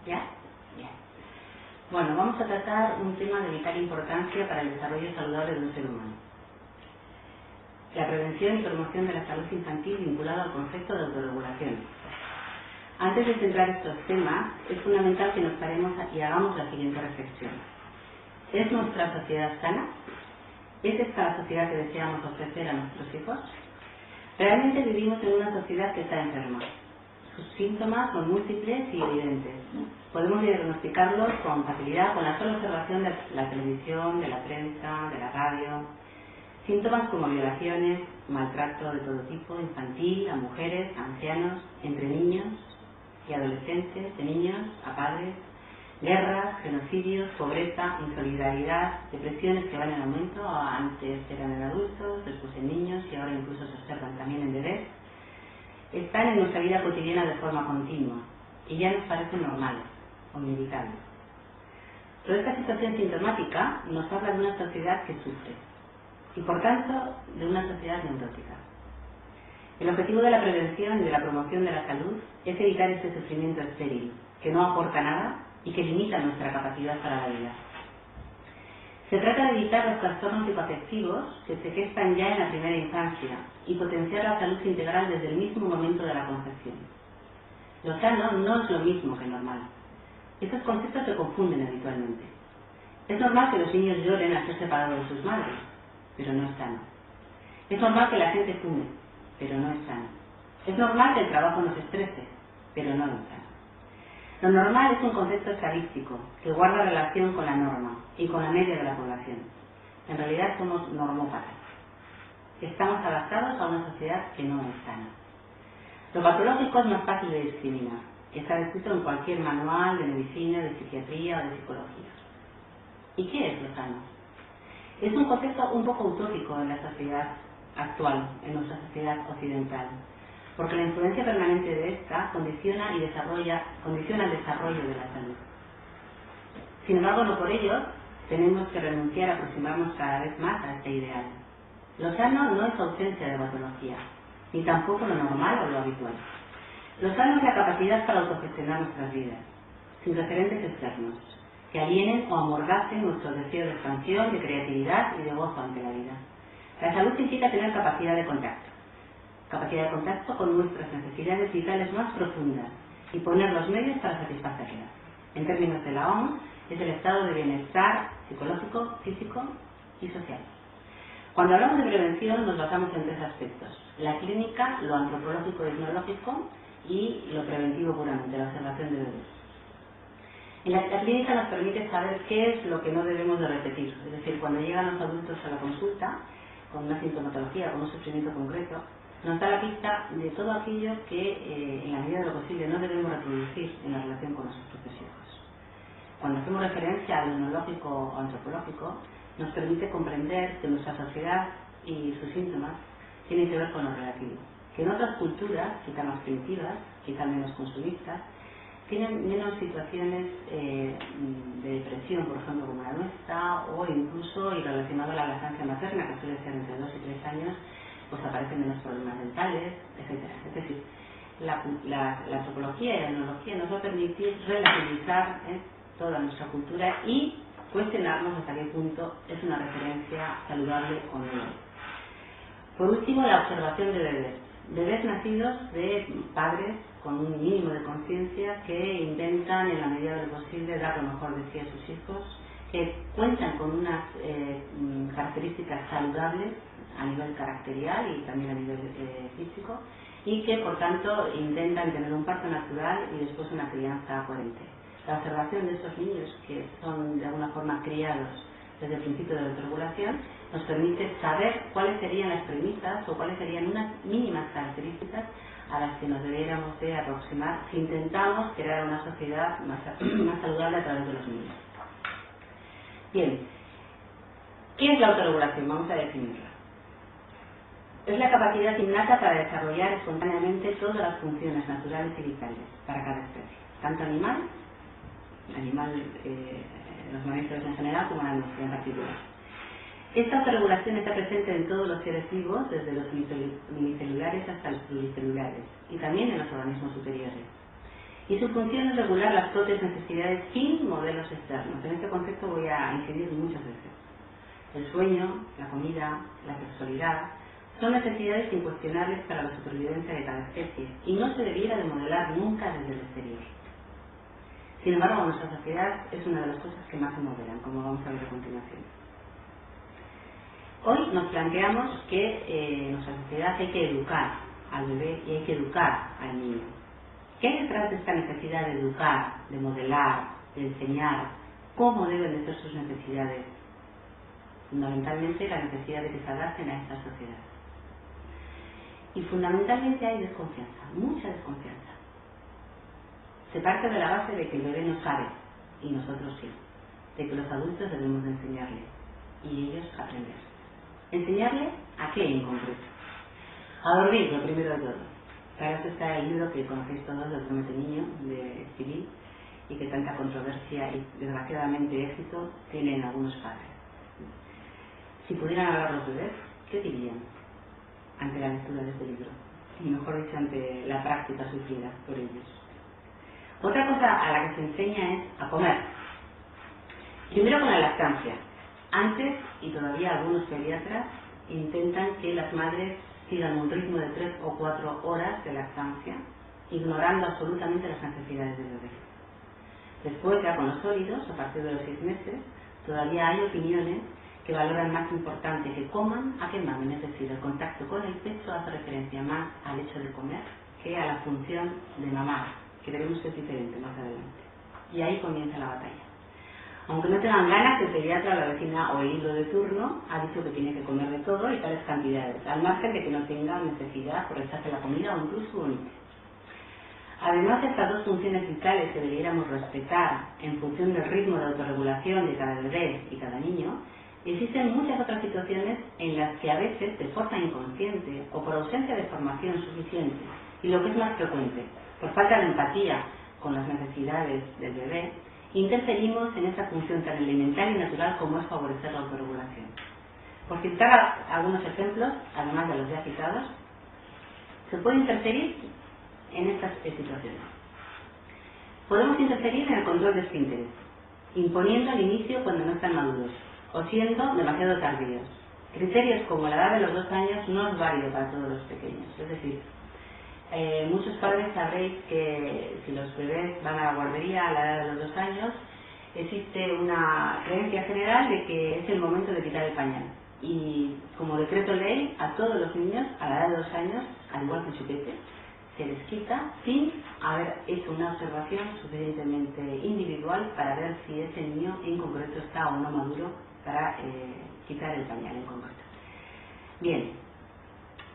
¿Ya? Bien. Bueno, vamos a tratar un tema de vital importancia para el desarrollo saludable de un ser humano. La prevención y promoción de la salud infantil vinculada al concepto de autorregulación. Antes de centrar estos temas, es fundamental que nos paremos y hagamos la siguiente reflexión. ¿Es nuestra sociedad sana? ¿Es esta la sociedad que deseamos ofrecer a nuestros hijos? Realmente vivimos en una sociedad que está enferma. Sus síntomas son múltiples y evidentes. Podemos diagnosticarlos con facilidad con la sola observación de la televisión, de la prensa, de la radio. Síntomas como violaciones, maltrato de todo tipo, infantil, a mujeres, a ancianos, entre niños y adolescentes, de niños a padres, guerras, genocidios, pobreza, insolidaridad, depresiones que van en aumento, antes eran en adultos, después en niños y ahora incluso se observan también en bebés. Están en nuestra vida cotidiana de forma continua y ya nos parecen normales o inevitables. Toda esta situación sintomática nos habla de una sociedad que sufre y por tanto de una sociedad neurótica. El objetivo de la prevención y de la promoción de la salud es evitar este sufrimiento estéril, que no aporta nada y que limita nuestra capacidad para la vida. Se trata de evitar los trastornos psicoafectivos que se gestan ya en la primera infancia y potenciar la salud integral desde el mismo momento de la concepción. Lo sano no es lo mismo que normal. Estos conceptos se confunden habitualmente. Es normal que los niños lloren al ser separados de sus madres, pero no es sano. Es normal que la gente fume, pero no es sano. Es normal que el trabajo nos estrese, pero no es sano. Lo normal es un concepto estadístico que guarda relación con la norma y con la media de la población. En realidad somos normópatas. Estamos adaptados a una sociedad que no es sana. Lo patológico es más fácil de discriminar. Está descrito en cualquier manual de medicina, de psiquiatría o de psicología. ¿Y qué es lo sano? Es un concepto un poco utópico en la sociedad actual, en nuestra sociedad occidental, porque la influencia permanente de esta condiciona el desarrollo de la salud. Sin embargo, no por ello tenemos que renunciar a aproximarnos cada vez más a este ideal. Lo sano no es ausencia de patología, ni tampoco lo normal o lo habitual. Lo sano es la capacidad para autogestionar nuestras vidas, sin referentes externos, que alienen o amordacen nuestros deseos de expansión, de creatividad y de gozo ante la vida. La salud significa tener capacidad de contacto con nuestras necesidades vitales más profundas y poner los medios para satisfacerlas. En términos de la OMS, es el estado de bienestar psicológico, físico y social. Cuando hablamos de prevención nos basamos en tres aspectos: la clínica, lo antropológico y etnológico y lo preventivo puramente, la observación de bebés. En la clínica nos permite saber qué es lo que no debemos de repetir, es decir, cuando llegan los adultos a la consulta con una sintomatología, con un sufrimiento concreto, nos da la pista de todo aquello que en la medida de lo posible no debemos reproducir en la relación con nuestros propios hijos. Cuando hacemos referencia al etnológico o antropológico, nos permite comprender que nuestra sociedad y sus síntomas tienen que ver con lo relativo, que en otras culturas, quizá más primitivas, quizá menos consumistas, tienen menos situaciones de depresión, por ejemplo, como la nuestra, o incluso, y relacionado a la lactancia materna, que suele ser entre 2 y 3 años, pues aparecen menos problemas dentales, etc. Es decir, la antropología y la etnología nos va a permitir relativizar toda nuestra cultura y cuestionarnos hasta qué punto es una referencia saludable o no. Por último, la observación de bebés. Bebés nacidos de padres con un mínimo de conciencia que intentan en la medida de lo posible dar lo mejor de sí a sus hijos, que cuentan con unas características saludables a nivel caracterial y también a nivel físico, y que por tanto intentan tener un parto natural y después una crianza coherente. La observación de estos niños que son de alguna forma criados desde el principio de la autorregulación nos permite saber cuáles serían las premisas o cuáles serían unas mínimas características a las que nos debiéramos de aproximar si intentamos crear una sociedad más saludable a través de los niños. Bien, ¿qué es la autorregulación? Vamos a definirla. Es la capacidad innata para desarrollar espontáneamente todas las funciones naturales y vitales para cada especie, tanto animal, los mamíferos en general, como la nuestra en particular. Esta autorregulación está presente en todos los seres vivos, desde los unicelulares hasta los pluricelulares, y también en los organismos superiores. Y su función es regular las propias necesidades sin modelos externos. En este concepto voy a incidir muchas veces. El sueño, la comida, la sexualidad son necesidades incuestionables para la supervivencia de cada especie y no se debiera de modelar nunca desde el exterior. Sin embargo, nuestra sociedad es una de las cosas que más se modelan, como vamos a ver a continuación. Hoy nos planteamos que en nuestra sociedad hay que educar al bebé y hay que educar al niño. ¿Qué hay detrás de esta necesidad de educar, de modelar, de enseñar cómo deben de ser sus necesidades? Fundamentalmente la necesidad de que se adapten a esta sociedad. Y fundamentalmente hay desconfianza, mucha desconfianza. Se parte de la base de que el bebé no sabe, y nosotros sí, de que los adultos debemos de enseñarle, y ellos aprender. ¿Enseñarle a qué en concreto? A dormir, lo primero de todo. Para eso está el libro que conocéis todos, del Promete Niño, de Civil, y que tanta controversia y desgraciadamente éxito tienen algunos padres. Si pudieran hablar los bebés, ¿qué dirían ante la lectura de este libro? Y mejor dicho, ante la práctica sufrida por ellos. Otra cosa a la que se enseña es a comer. Primero con la lactancia. Antes, y todavía algunos pediatras, intentan que las madres sigan un ritmo de 3 o 4 horas de lactancia, ignorando absolutamente las necesidades del bebé. Después, ya con los sólidos, a partir de los 6 meses, todavía hay opiniones que valoran más importante que coman a que mamen, es decir, el contacto con el pecho hace referencia más al hecho de comer que a la función de mamar, que debemos ser diferente más adelante. Y ahí comienza la batalla. Aunque no tengan ganas, el pediatra, la vecina o el hilo de turno ha dicho que tiene que comer de todo y tales cantidades, al margen de que no tenga necesidad por rechace la comida o incluso vomite. Además de estas dos funciones vitales que debiéramos respetar en función del ritmo de autorregulación de cada bebé y cada niño, existen muchas otras situaciones en las que a veces, de forma inconsciente o por ausencia de formación suficiente, y lo que es más frecuente, por falta de empatía con las necesidades del bebé, interferimos en esa función tan elemental y natural como es favorecer la autorregulación. Por citar algunos ejemplos, además de los ya citados, se puede interferir en estas situaciones. Podemos interferir en el control de esfínteres, imponiendo al inicio cuando no están maduros, o siendo demasiado tardíos. Criterios como la edad de los 2 años no es válido para todos los pequeños. Es decir, muchos padres sabréis que si los bebés van a la guardería a la edad de los 2 años, existe una creencia general de que es el momento de quitar el pañal. Y como decreto ley, a todos los niños a la edad de 2 años, al igual que el chupete, se les quita sin haber hecho una observación suficientemente individual para ver si ese niño en concreto está o no maduro para quitar el pañal en concreto. Bien,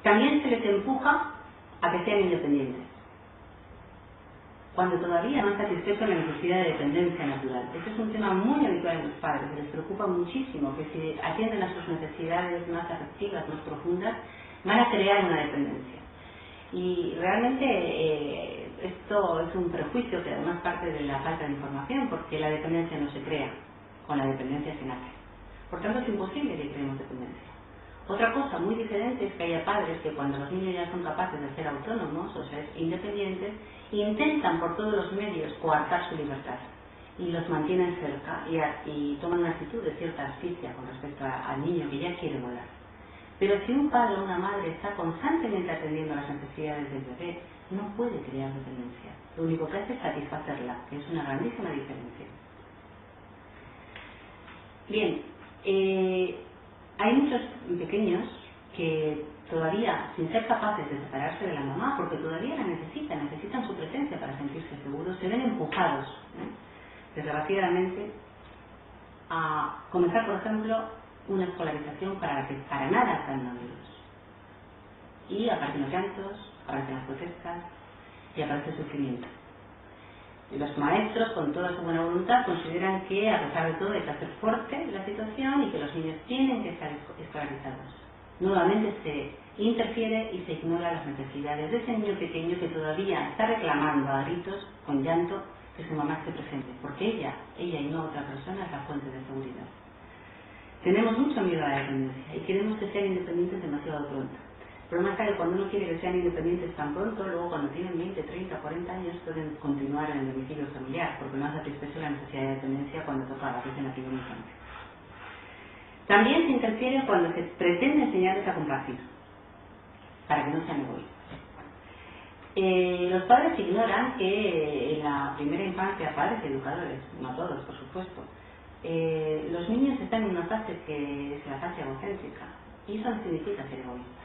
también se les empuja a que sean independientes, cuando todavía no han satisfecho la necesidad de dependencia natural. Este es un tema muy habitual en los padres, les preocupa muchísimo que si atienden a sus necesidades más afectivas, más profundas, van a crear una dependencia. Y realmente esto es un prejuicio que además parte de la falta de información, porque la dependencia no se crea, con la dependencia se nace. Por tanto, es imposible que creemos dependencia. Otra cosa muy diferente es que haya padres que cuando los niños ya son capaces de ser autónomos, o ser independientes, intentan por todos los medios coartar su libertad y los mantienen cerca y toman una actitud de cierta asfixia con respecto al niño que ya quiere volar. Pero si un padre o una madre está constantemente atendiendo a las necesidades del bebé, no puede crear dependencia. Lo único que hace es satisfacerla, que es una grandísima diferencia. Bien, hay muchos pequeños que todavía, sin ser capaces de separarse de la mamá, porque todavía la necesitan su presencia para sentirse seguros, se ven empujados, desgraciadamente, a comenzar, por ejemplo, una escolarización para la que para nada están maduros. Y aparecen los llantos, aparecen las protestas y aparece el sufrimiento. Y los maestros, con toda su buena voluntad, consideran que a pesar de todo hay que hacer fuerte la situación y que los niños tienen que estar escolarizados. Nuevamente se interfiere y se ignora las necesidades de ese niño pequeño que todavía está reclamando a gritos, con llanto, que su mamá esté presente, porque ella y no otra persona es la fuente de seguridad. Tenemos mucho miedo a la dependencia y queremos que sean independientes demasiado pronto. problema está que cuando uno quiere que sean independientes tan pronto, luego cuando tienen 20, 30, 40 años pueden continuar en el domicilio familiar, porque no satisfecho la necesidad de dependencia cuando toca, que es en la primera infancia. También se interfiere cuando se pretende enseñarles a compartir, para que no sean egoístas. Los padres ignoran que en la primera infancia, padres y educadores, no todos por supuesto, los niños están en una fase que es la fase egocéntrica, y eso no significa ser egoísta.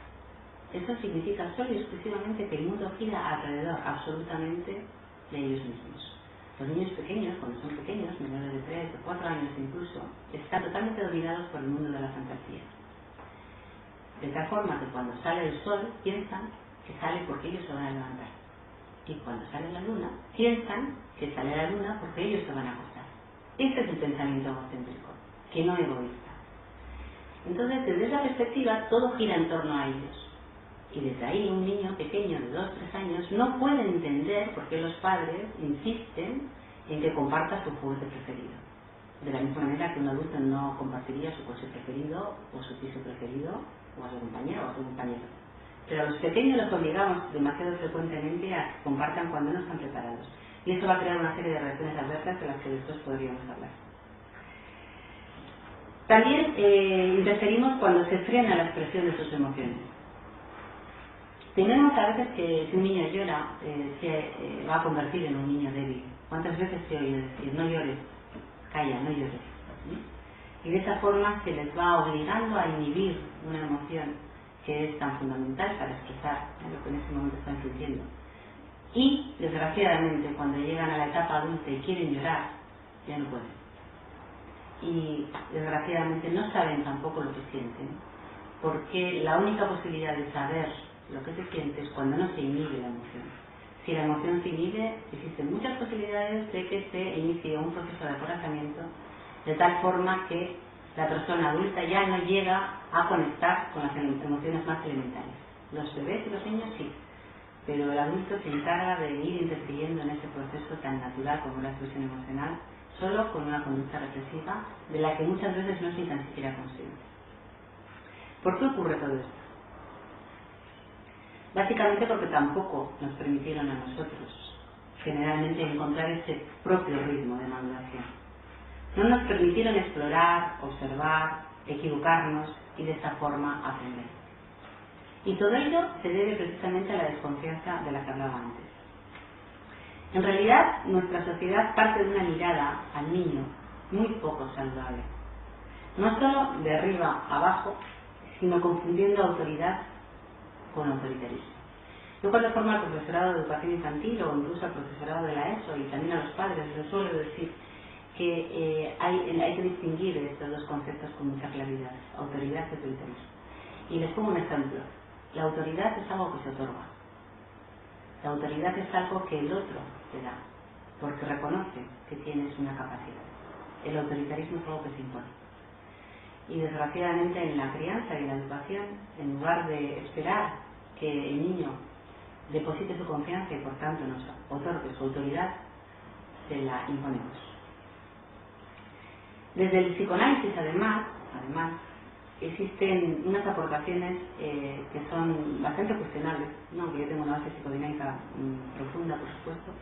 Eso significa solo y exclusivamente que el mundo gira alrededor absolutamente de ellos mismos. Los niños pequeños, cuando son pequeños, menores de 3 o 4 años incluso, están totalmente dominados por el mundo de la fantasía. De tal forma que cuando sale el sol piensan que sale porque ellos se van a levantar. Y cuando sale la luna, piensan que sale la luna porque ellos se van a acostar. Ese es el pensamiento egocéntrico, que no egoísta. Entonces, desde esa perspectiva, todo gira en torno a ellos. Y desde ahí un niño pequeño de 2 o 3 años no puede entender por qué los padres insisten en que comparta su juguete preferido. De la misma manera que un adulto no compartiría su coche preferido o su piso preferido o a su compañero o a su compañero. Pero a los pequeños los obligamos demasiado frecuentemente a que compartan cuando no están preparados. Y eso va a crear una serie de reacciones adversas de las que después podríamos hablar. También interferimos cuando se frena la expresión de sus emociones. Tenemos a veces que si un niño llora, se va a convertir en un niño débil. ¿Cuántas veces se oye decir, no llores, calla, no llores? ¿Sí? Y de esa forma se les va obligando a inhibir una emoción que es tan fundamental para expresar lo que en ese momento están sintiendo. Y, desgraciadamente, cuando llegan a la etapa adulta y quieren llorar, ya no pueden. Y, desgraciadamente, no saben tampoco lo que sienten, porque la única posibilidad de saber lo que se siente es cuando no se inhibe la emoción. Si la emoción se inhibe, existen muchas posibilidades de que se inicie un proceso de acorazamiento de tal forma que la persona adulta ya no llega a conectar con las emociones más elementales. Los bebés y los niños sí, pero el adulto se encarga de ir interfiriendo en ese proceso tan natural como la expresión emocional, solo con una conducta represiva de la que muchas veces no es ni tan siquiera consciente. ¿Por qué ocurre todo esto? Básicamente porque tampoco nos permitieron a nosotros generalmente encontrar ese propio ritmo de maduración. No nos permitieron explorar, observar, equivocarnos y de esa forma aprender. Y todo ello se debe precisamente a la desconfianza de la que hablaba antes. En realidad, nuestra sociedad parte de una mirada al niño muy poco saludable. No solo de arriba a abajo, sino confundiendo autoridad con autoritarismo. Yo cuando formo al profesorado de educación infantil o incluso al profesorado de la ESO y también a los padres les suelo decir que hay que distinguir estos dos conceptos con mucha claridad, autoridad y autoritarismo. Y les pongo un ejemplo. La autoridad es algo que se otorga. La autoridad es algo que el otro te da, porque reconoce que tienes una capacidad. El autoritarismo es algo que se impone. Y desgraciadamente en la crianza y en la educación, en lugar de esperar que el niño deposite su confianza y por tanto nos otorgue su autoridad, se la imponemos. Desde el psicoanálisis además existen unas aportaciones que son bastante cuestionables, no que yo tengo una base psicodinámica profunda por supuesto,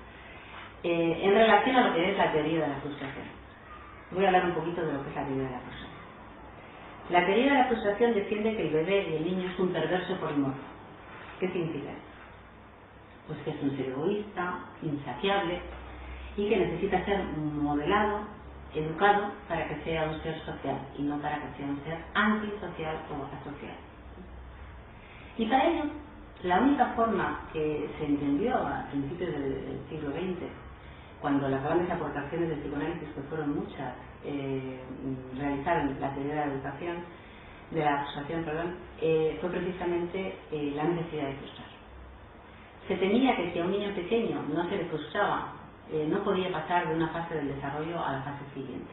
en relación a lo que es la teoría de la frustración. Voy a hablar un poquito de lo que es la teoría de la frustración. La teoría de la frustración defiende que el bebé y el niño es un perverso polimorfo. ¿Qué significa esto? Pues que es un ser egoísta, insaciable y que necesita ser modelado, educado para que sea un ser social y no para que sea un ser antisocial o asocial. Y para ello, la única forma que se entendió a principios del siglo XX, cuando las grandes aportaciones del psicoanálisis, que fueron muchas, realizaron la teoría de la educación, de la frustración, fue precisamente la necesidad de frustrar. Se temía que si a un niño pequeño no se le frustraba, no podía pasar de una fase del desarrollo a la fase siguiente.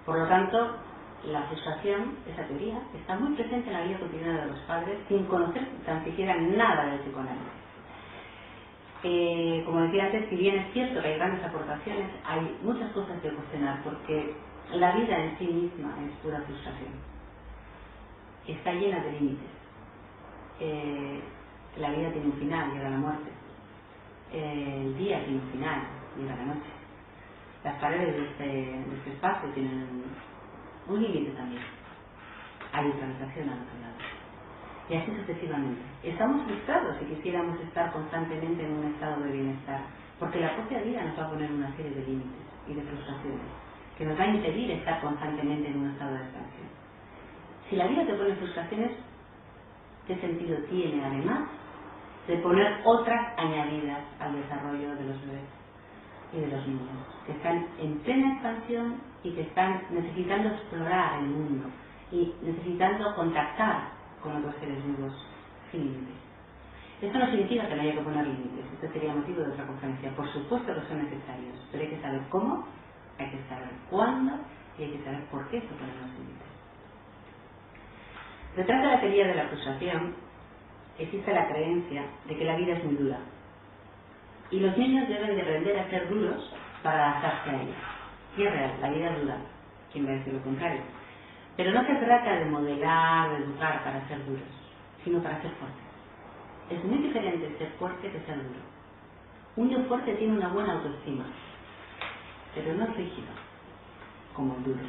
Por lo tanto, la frustración, esa teoría, está muy presente en la vida cotidiana de los padres sin conocer tan siquiera nada del psicoanálisis. Como decía antes, si bien es cierto que hay grandes aportaciones, hay muchas cosas que cuestionar porque la vida en sí misma es pura frustración. Está llena de límites. la vida tiene un final, llega la muerte. El día tiene un final, llega la noche. Las paredes de este espacio tienen un límite también. Hay otra habitación al otro lado. Y así sucesivamente. Estamos frustrados si quisiéramos estar constantemente en un estado de bienestar, porque la propia vida nos va a poner una serie de límites y de frustraciones que nos va a impedir estar constantemente en un estado de expansión. Si la vida te pone frustraciones, ¿qué sentido tiene además de poner otras añadidas al desarrollo de los bebés y de los niños, que están en plena expansión y que están necesitando explorar el mundo y necesitando contactar con otros seres vivos sin límites? Esto no significa que no haya que poner límites, esto sería motivo de otra conferencia. Por supuesto que son necesarios, pero hay que saber cómo, hay que saber cuándo y hay que saber por qué se ponen los límites. Detrás de la teoría de la frustración existe la creencia de que la vida es muy dura y los niños deben de aprender a ser duros para adaptarse a ella. Y es real, la vida es dura, ¿quién va a decir lo contrario? Pero no se trata de modelar, de educar para ser duros, sino para ser fuertes. Es muy diferente ser fuerte que ser duro. Un niño fuerte tiene una buena autoestima, pero no es rígido, como el duro.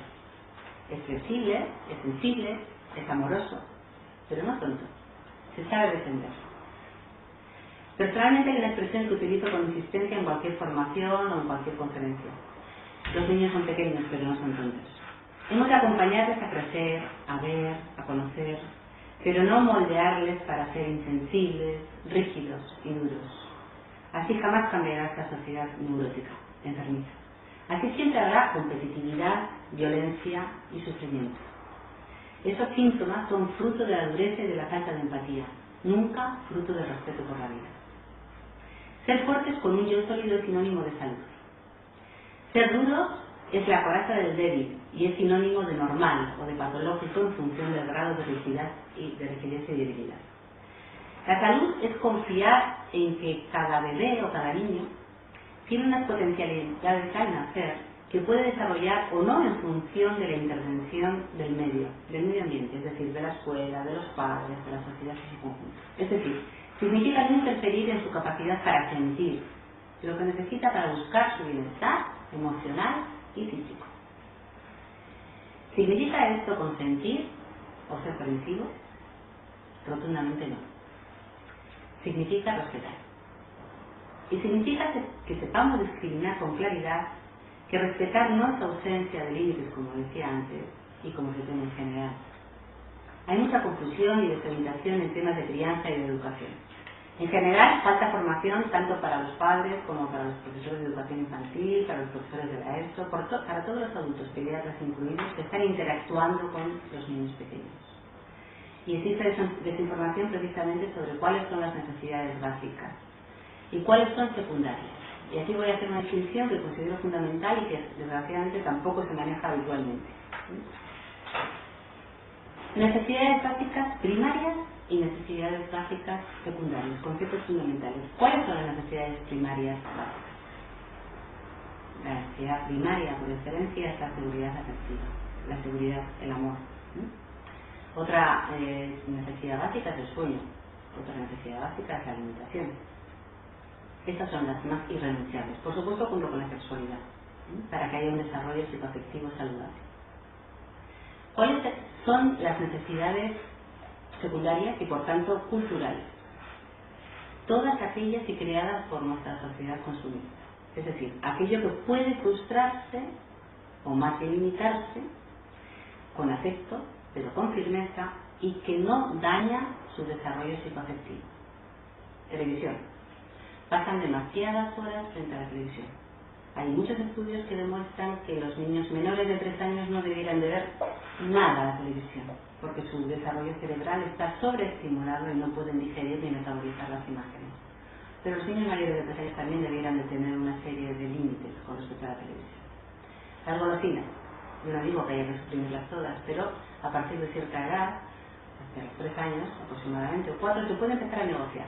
Es flexible, es sensible, es amoroso, pero no tonto. Se sabe defender. Personalmente hay una expresión que utilizo con insistencia en cualquier formación o en cualquier conferencia. Los niños son pequeños, pero no son tontos. Hemos de acompañarles a crecer, a ver, a conocer, pero no moldearles para ser insensibles, rígidos y duros. Así jamás cambiará esta sociedad neurótica, enfermiza. Así siempre habrá competitividad, violencia y sufrimiento. Esos síntomas son fruto de la dureza y de la falta de empatía, nunca fruto del respeto por la vida. Ser fuertes con un yo sólido es sinónimo de salud. Ser duros es la coraza del débil y es sinónimo de normal o de patológico en función del grado de rigidez y debilidad. La salud es confiar en que cada bebé o cada niño tiene unas potencialidades al nacer que puede desarrollar o no en función de la intervención del medio ambiente, es decir, de la escuela, de los padres, de la sociedad en su conjunto. Es decir, significa no interferir en su capacidad para sentir lo que necesita para buscar su bienestar emocional y físico. ¿Significa esto consentir o ser permisivo? Rotundamente no. Significa respetar. Y significa que sepamos discriminar con claridad que respetar no es ausencia de límites, como decía antes, y como se tiene en general. Hay mucha confusión y desorientación en temas de crianza y de educación. En general, falta formación tanto para los padres como para los profesores de educación infantil, para los profesores de la ESO, para todos los adultos, pediatras incluidos, que están interactuando con los niños pequeños. Y existe desinformación precisamente sobre cuáles son las necesidades básicas y cuáles son secundarias. Y aquí voy a hacer una distinción que considero fundamental y que desgraciadamente tampoco se maneja habitualmente. Necesidades básicas primarias y necesidades básicas secundarias, conceptos fundamentales. ¿Cuáles son las necesidades primarias básicas? La necesidad primaria por excelencia es la seguridad afectiva, la seguridad, el amor. Otra necesidad básica es el sueño, otra necesidad básica es la alimentación. Estas son las más irrenunciables, por supuesto junto con la sexualidad, para que haya un desarrollo psicoafectivo saludable. ¿Cuáles son las necesidades secundarias y por tanto culturales? Todas aquellas y creadas por nuestra sociedad consumista. Es decir, aquello que puede frustrarse o más bien limitarse con afecto, pero con firmeza, y que no daña su desarrollo psicoafectivo. Televisión. Pasan demasiadas horas frente a la televisión. Hay muchos estudios que demuestran que los niños menores de 3 años no debieran de ver nada de la televisión, porque su desarrollo cerebral está sobreestimulado y no pueden digerir ni metabolizar las imágenes. Pero los niños mayores de 3 años también debieran de tener una serie de límites con respecto a la televisión. Las golosinas. Yo no digo que haya que suprimirlas todas, pero a partir de cierta edad, hasta los 3 años aproximadamente, o 4, se puede empezar a negociar.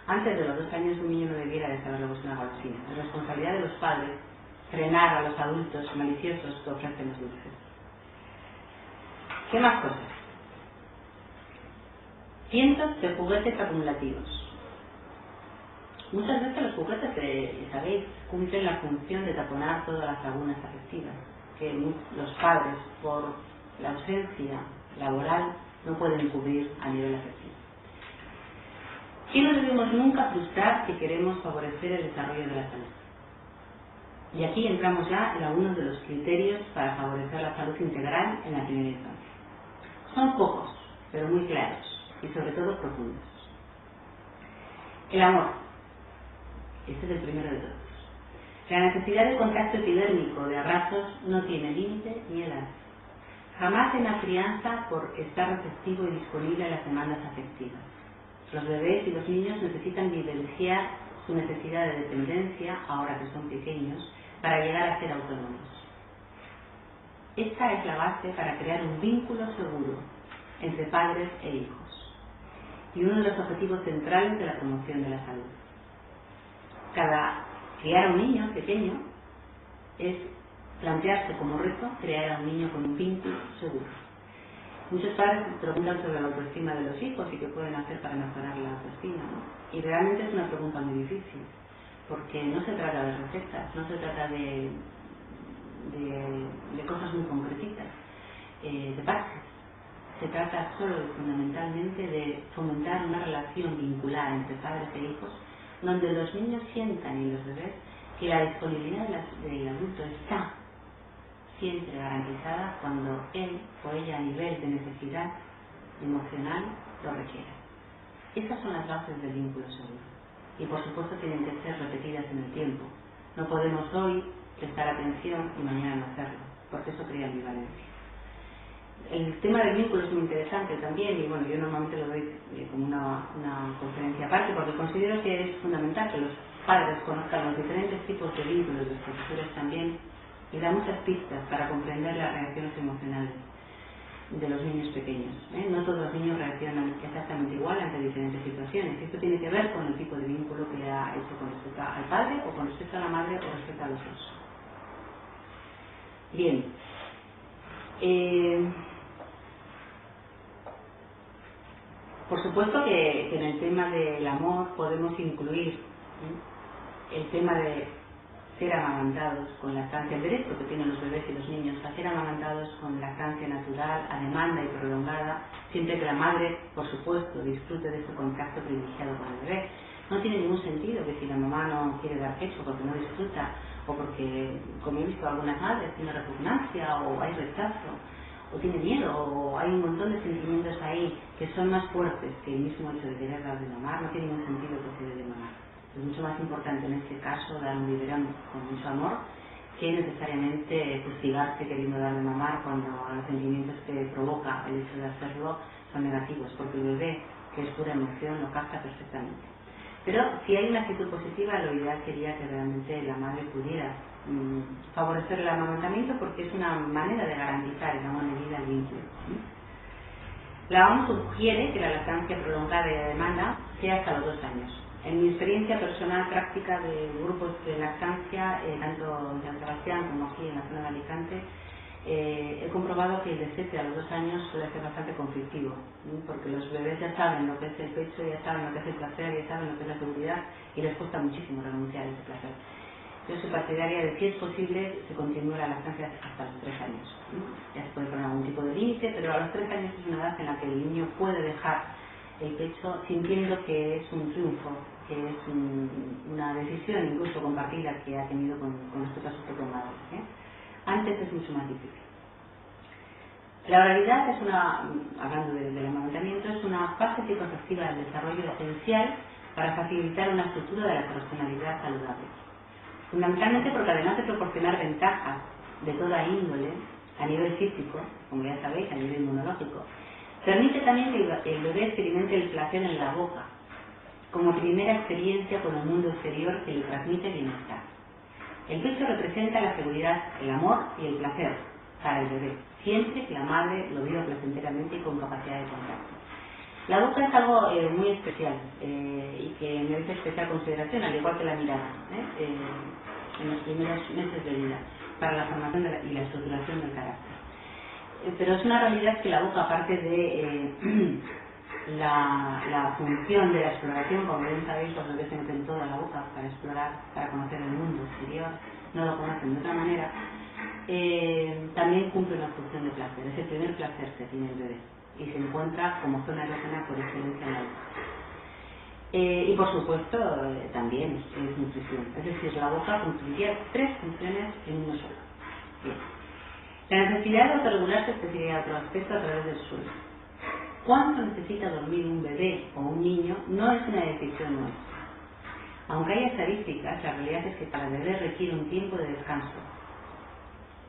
Antes de los 2 años un niño no debiera de saber lo que es una golosina. Es responsabilidad de los padres frenar a los adultos maliciosos que ofrecen los dulces. ¿Qué más cosas? Cientos de juguetes acumulativos. Muchas veces los juguetes, sabéis, cumplen la función de taponar todas las lagunas afectivas que los padres, por la ausencia laboral, no pueden cubrir a nivel afectivo. Y no debemos nunca frustrar si queremos favorecer el desarrollo de la salud. Y aquí entramos ya en algunos de los criterios para favorecer la salud integral en la primera infancia. Son pocos, pero muy claros y sobre todo profundos. El amor. Este es el primero de todos. La necesidad de contacto epidérmico, de abrazos, no tiene límite ni edad. Jamás hay una crianza por estar receptivo y disponible a las demandas afectivas. Los bebés y los niños necesitan vivenciar su necesidad de dependencia, ahora que son pequeños, para llegar a ser autónomos. Esta es la base para crear un vínculo seguro entre padres e hijos y uno de los objetivos centrales de la promoción de la salud. Criar a un niño pequeño es plantearse como reto crear a un niño con un vínculo seguro. Muchos padres preguntan sobre la autoestima de los hijos y qué pueden hacer para mejorar la autoestima, ¿no? Y realmente es una pregunta muy difícil, porque no se trata de recetas, no se trata de cosas muy concretitas, de parches. Se trata solo y fundamentalmente de fomentar una relación vincular entre padres e hijos, donde los niños sientan y los bebés que la disponibilidad del adulto está siempre garantizada cuando él o ella a nivel de necesidad emocional lo requiera. Esas son las bases del vínculo seguro y por supuesto tienen que ser repetidas en el tiempo. No podemos hoy prestar atención y mañana no hacerlo, porque eso crea ambivalencia. El tema del vínculo es muy interesante también y bueno, yo normalmente lo doy como una conferencia aparte porque considero que es fundamental que los padres conozcan los diferentes tipos de vínculos, los profesores también, y da muchas pistas para comprender las reacciones emocionales de los niños pequeños. No todos los niños reaccionan exactamente igual ante diferentes situaciones. Esto tiene que ver con el tipo de vínculo que le ha hecho con respecto al padre o con respecto a la madre o respecto a los dos. Bien. Por supuesto que en el tema del amor podemos incluir el tema de ser amamantados con lactancia, el derecho que tienen los bebés y los niños a ser amamantados con lactancia natural, a demanda y prolongada, siempre que la madre, por supuesto, disfrute de ese contacto privilegiado con el bebé. No tiene ningún sentido que si la mamá no quiere dar pecho porque no disfruta o porque, como he visto algunas madres, tiene repugnancia o hay rechazo o tiene miedo o hay un montón de sentimientos ahí que son más fuertes que el mismo hecho de querer dar de mamar, no tiene ningún sentido que se dé de mamar. Es mucho más importante en este caso dar un biberón con mucho amor que necesariamente fustigarse queriendo dar de mamar cuando los sentimientos que provoca el hecho de hacerlo son negativos, porque el bebé, que es pura emoción, lo capta perfectamente. Pero si hay una actitud positiva, lo ideal sería que realmente la madre pudiera favorecer el amamantamiento porque es una manera de garantizar en alguna medida el vínculo. La OMS sugiere que la lactancia prolongada y a demanda sea hasta los 2 años. En mi experiencia personal práctica de grupos de lactancia, tanto en San Sebastián como aquí en la zona de Alicante, he comprobado que el de 7 a los 2 años suele ser bastante conflictivo, porque los bebés ya saben lo que es el pecho, ya saben lo que es el placer, ya saben lo que es la seguridad y les cuesta muchísimo renunciar a ese placer. Yo soy partidaria de, si es posible, se continúe la lactancia hasta los 3 años. Ya se puede poner algún tipo de límite, pero a los 3 años es una edad en la que el niño puede dejar el pecho sintiendo que es un triunfo, que es una decisión incluso compartida que ha tenido con respecto a su propia madre. Antes es mucho más difícil. La oralidad es hablando del amamantamiento, es una fase psicoafectiva del desarrollo esencial para facilitar una estructura de la personalidad saludable. Fundamentalmente porque además de proporcionar ventajas de toda índole a nivel físico, como ya sabéis, a nivel inmunológico, permite también que el bebé experimente el placer en la boca, como primera experiencia con el mundo exterior que le transmite bienestar. El pecho representa la seguridad, el amor y el placer para el bebé, siempre que la madre lo viva placenteramente y con capacidad de contacto. La boca es algo muy especial y que merece especial consideración, al igual que la mirada, en los primeros meses de vida, para la formación y la estructuración del carácter. Pero es una realidad que la boca, aparte de la función de la exploración, como bien sabéis, los bebés se meten toda la boca para explorar, para conocer el mundo exterior, no lo conocen de otra manera, también cumple una función de placer, es el primer placer que tiene el bebé y se encuentra como zona erógena por excelencia en la boca. Y por supuesto también es nutrición, es decir, la boca cumpliría 3 funciones en uno solo. Bien. La necesidad de autorregularse especifica otro aspecto a través del sueño. ¿Cuánto necesita dormir un bebé o un niño? No es una decisión nuestra. Aunque hay estadísticas, la realidad es que cada bebé requiere un tiempo de descanso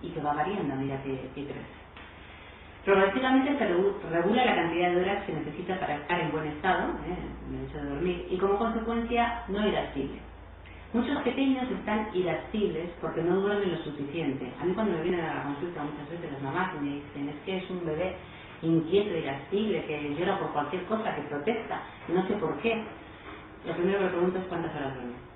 y que va variando a medida que crece. Progresivamente se regula la cantidad de horas que necesita para estar en buen estado, en el hecho de dormir, y como consecuencia no irascible. Muchos pequeños están irascibles porque no duermen lo suficiente. A mí cuando me vienen a la consulta muchas veces las mamás me dicen, es que es un bebé inquieto, irascible, que llora por cualquier cosa, que protesta, no sé por qué. Lo primero que le pregunto es cuántas horas duerme.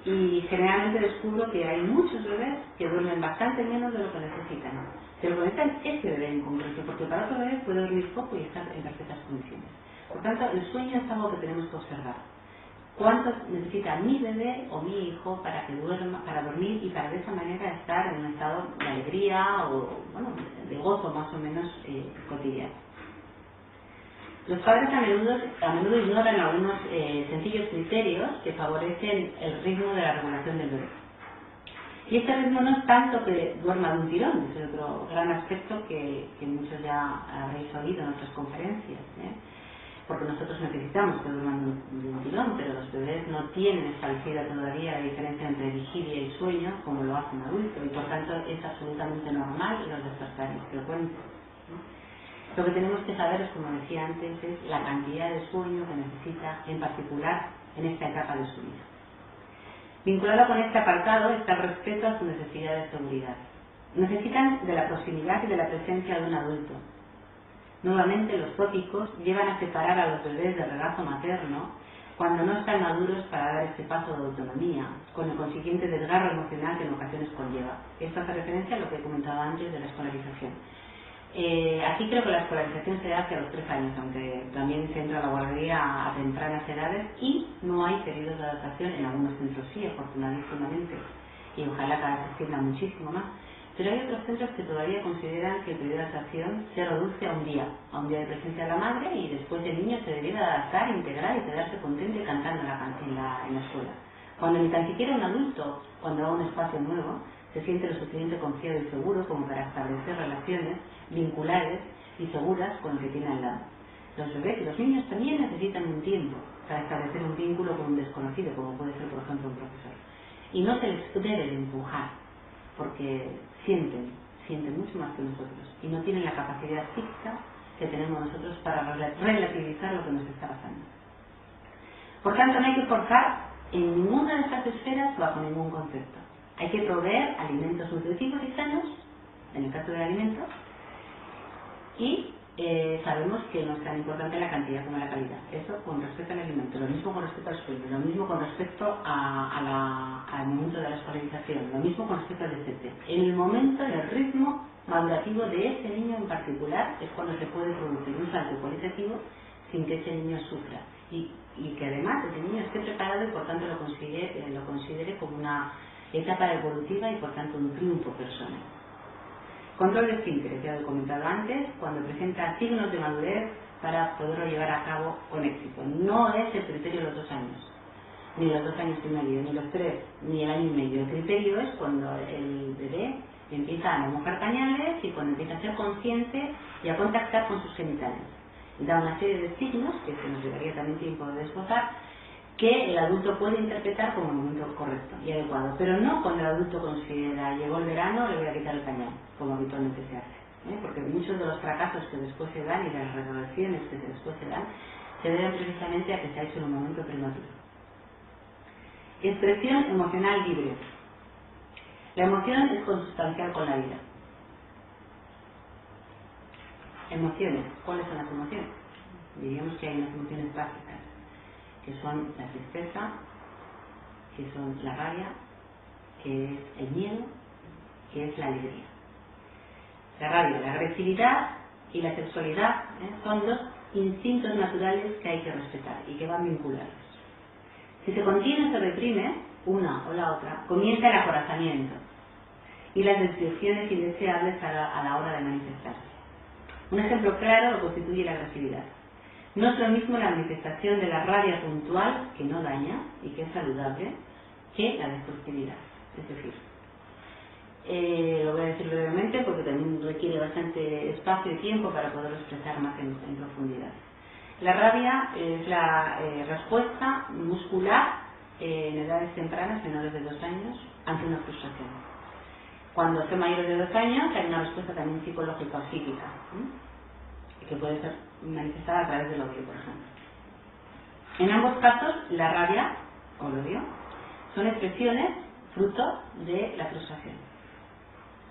Y generalmente descubro que hay muchos bebés que duermen bastante menos de lo que necesitan. Se lo conectan ese bebé en concreto, porque para otro bebé puede dormir poco y estar en perfectas condiciones. Por tanto, el sueño es algo que tenemos que observar. ¿Cuánto necesita mi bebé o mi hijo para que duerma, para dormir y para de esa manera estar en un estado de alegría o bueno, de gozo más o menos cotidiano? Los padres a menudo ignoran algunos sencillos criterios que favorecen el ritmo de la regulación del bebé. Y este ritmo no es tanto que duerma de un tirón, es otro gran aspecto que muchos ya habréis oído en otras conferencias, porque nosotros necesitamos que duerman de un tirón, pero los bebés no tienen establecida todavía la diferencia entre vigilia y sueño como lo hace un adulto, y por tanto es absolutamente normal los despertares frecuentes. Lo que tenemos que saber es, como decía antes, es la cantidad de sueño que necesita en particular en esta etapa de su vida. Vinculado con este apartado está el respeto a su necesidad de seguridad. Necesitan de la proximidad y de la presencia de un adulto. Nuevamente los tópicos llevan a separar a los bebés del regazo materno cuando no están maduros para dar este paso de autonomía, con el consiguiente desgarro emocional que en ocasiones conlleva. Esto hace referencia a lo que he comentado antes de la escolarización. Aquí creo que la escolarización se da hacia los 3 años, aunque también se entra a la guardería a tempranas edades y no hay periodos de adaptación, en algunos centros sí, afortunadamente, y ojalá cada vez se extienda muchísimo más, pero hay otros centros que todavía consideran que el periodo de adaptación se reduce a un día de presencia de la madre y después el niño se debiera adaptar, integrar y quedarse contento y cantando en la escuela. Cuando ni tan siquiera un adulto, cuando va a un espacio nuevo, se siente lo suficiente confiado y seguro como para establecer relaciones vinculares y seguras con el que tiene al lado. Los bebés y los niños también necesitan un tiempo para establecer un vínculo con un desconocido, como puede ser, por ejemplo, un profesor. Y no se les debe de empujar, porque sienten mucho más que nosotros y no tienen la capacidad física que tenemos nosotros para relativizar lo que nos está pasando. Por tanto, no hay que forzar en ninguna de estas esferas bajo ningún concepto. Hay que proveer alimentos nutritivos y sanos, en el caso del alimento, y sabemos que no es tan importante la cantidad como la calidad. Eso con respecto al alimento, lo mismo con respecto al sueño, lo mismo con respecto al momento de la escolarización, lo mismo con respecto al despertar. En el momento del ritmo madurativo de ese niño en particular es cuando se puede producir un salto cualitativo sin que ese niño sufra y que además ese niño esté preparado y por tanto lo considere como una etapa evolutiva y por tanto un triunfo personal. Control de esfínteres, ya lo he comentado antes, cuando presenta signos de madurez para poderlo llevar a cabo con éxito. No es el criterio de los 2 años, ni los 2 años y medio, ni los 3, ni el año y medio. El criterio es cuando el bebé empieza a no mojar pañales y cuando empieza a ser consciente y a contactar con sus genitales. Da una serie de signos, que se nos llevaría también tiempo de desglosar, que el adulto puede interpretar como el momento correcto y adecuado, pero no cuando el adulto considera llegó el verano, le voy a quitar el pañal, como habitualmente se hace, porque muchos de los fracasos que después se dan y de las regulaciones que después se dan se deben precisamente a que se ha hecho en un momento prematuro. Expresión emocional libre. La emoción es consustancial con la vida. Emociones. ¿Cuáles son las emociones? Diríamos que hay unas emociones básicas, que son la tristeza, que son la rabia, que es el miedo, que es la alegría. La rabia, la agresividad y la sexualidad son 2 instintos naturales que hay que respetar y que van vinculados. Si se contiene o se reprime, una o la otra, comienza el acorazamiento y las descripciones indeseables a la hora de manifestarse. Un ejemplo claro lo constituye la agresividad. No es lo mismo la manifestación de la rabia puntual, que no daña y que es saludable, que la destructividad. Es decir, lo voy a decir brevemente porque también requiere bastante espacio y tiempo para poderlo expresar más en profundidad. La rabia es la respuesta muscular en edades tempranas, menores de 2 años, ante una frustración. Cuando son mayores de 2 años hay una respuesta también psicológica o psíquica, que puede ser manifestada a través del odio, por ejemplo. En ambos casos, la rabia o el odio son expresiones fruto de la frustración.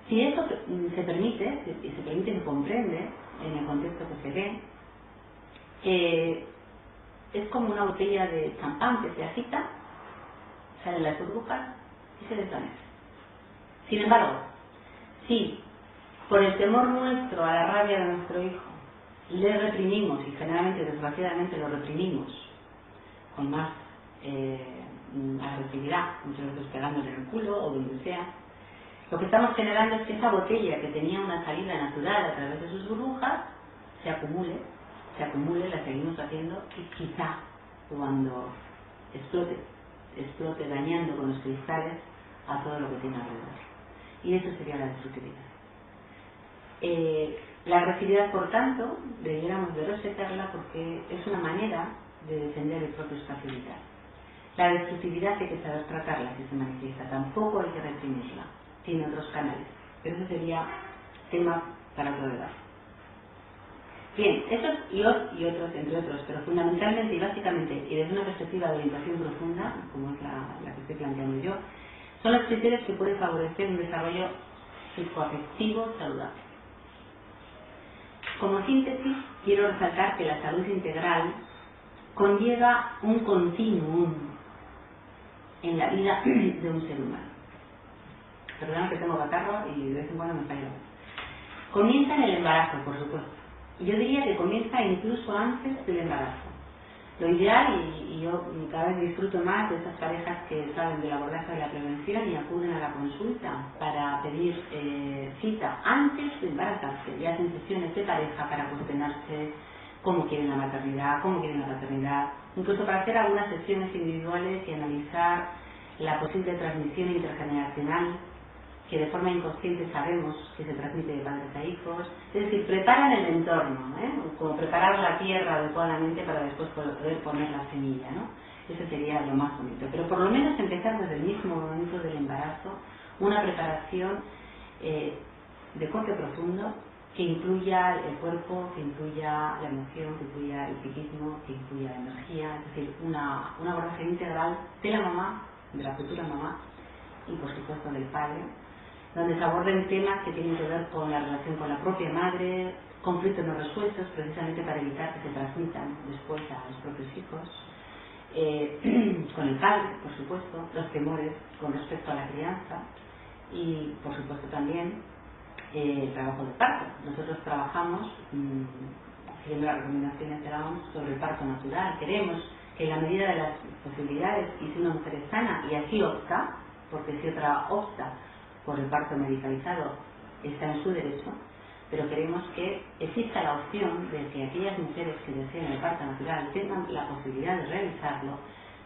Si esto se permite, y se permite y se comprende en el contexto que se ve, es como una botella de champán que se agita, salen las burbujas y se desvanece. Sin embargo, si por el temor nuestro a la rabia de nuestro hijo le reprimimos, y generalmente, desgraciadamente, lo reprimimos con más agresividad, muchas veces pegándole en el culo o donde sea, lo que estamos generando es que esa botella que tenía una salida natural a través de sus burbujas se acumule, la seguimos haciendo y quizá cuando explote dañando con los cristales a todo lo que tiene alrededor. Y eso sería la destructividad. La agresividad, por tanto, debiéramos de respetarla porque es una manera de defender el propio espacio vital. La destructividad hay que saber tratarla si se manifiesta, tampoco hay que reprimirla, tiene otros canales, pero eso sería tema para otro debate. Bien, estos y otros, entre otros, pero fundamentalmente y básicamente, y desde una perspectiva de orientación profunda, como es la que estoy planteando yo, son los criterios que pueden favorecer un desarrollo psicoafectivo saludable. Como síntesis, quiero resaltar que la salud integral conlleva un continuum en la vida de un ser humano. Perdón que tengo catarro y de vez en cuando me fallo. Comienza en el embarazo, por supuesto. Yo diría que comienza incluso antes del embarazo. Lo ideal, y yo cada vez disfruto más de esas parejas que saben del abordaje de la prevención y acuden a la consulta para pedir cita antes de embarazarse y hacen sesiones de pareja para cuestionarse cómo quieren la maternidad, cómo quieren la paternidad, incluso para hacer algunas sesiones individuales y analizar la posible transmisión intergeneracional que de forma inconsciente sabemos que se transmite de padres a hijos. Es decir, preparan el entorno, como preparar la tierra adecuadamente para después poder poner la semilla, ¿no? Eso sería lo más bonito. Pero por lo menos empezar desde el mismo momento del embarazo una preparación de corte profundo que incluya el cuerpo, que incluya la emoción, que incluya el psiquismo, que incluya la energía, es decir, una abordaje integral de la mamá, de la futura mamá y por supuesto del padre, donde se aborden temas que tienen que ver con la relación con la propia madre, conflictos no resueltos, precisamente para evitar que se transmitan después a los propios hijos, con el padre, por supuesto, los temores con respecto a la crianza y, por supuesto, también el trabajo de parto. Nosotros trabajamos, siguiendo las recomendaciones de la OMS, sobre el parto natural. Queremos que en la medida de las posibilidades, y si una mujer es sana y así opta, porque si otra opta por el parto medicalizado, está en su derecho, pero queremos que exista la opción de que aquellas mujeres que deseen el parto natural tengan la posibilidad de realizarlo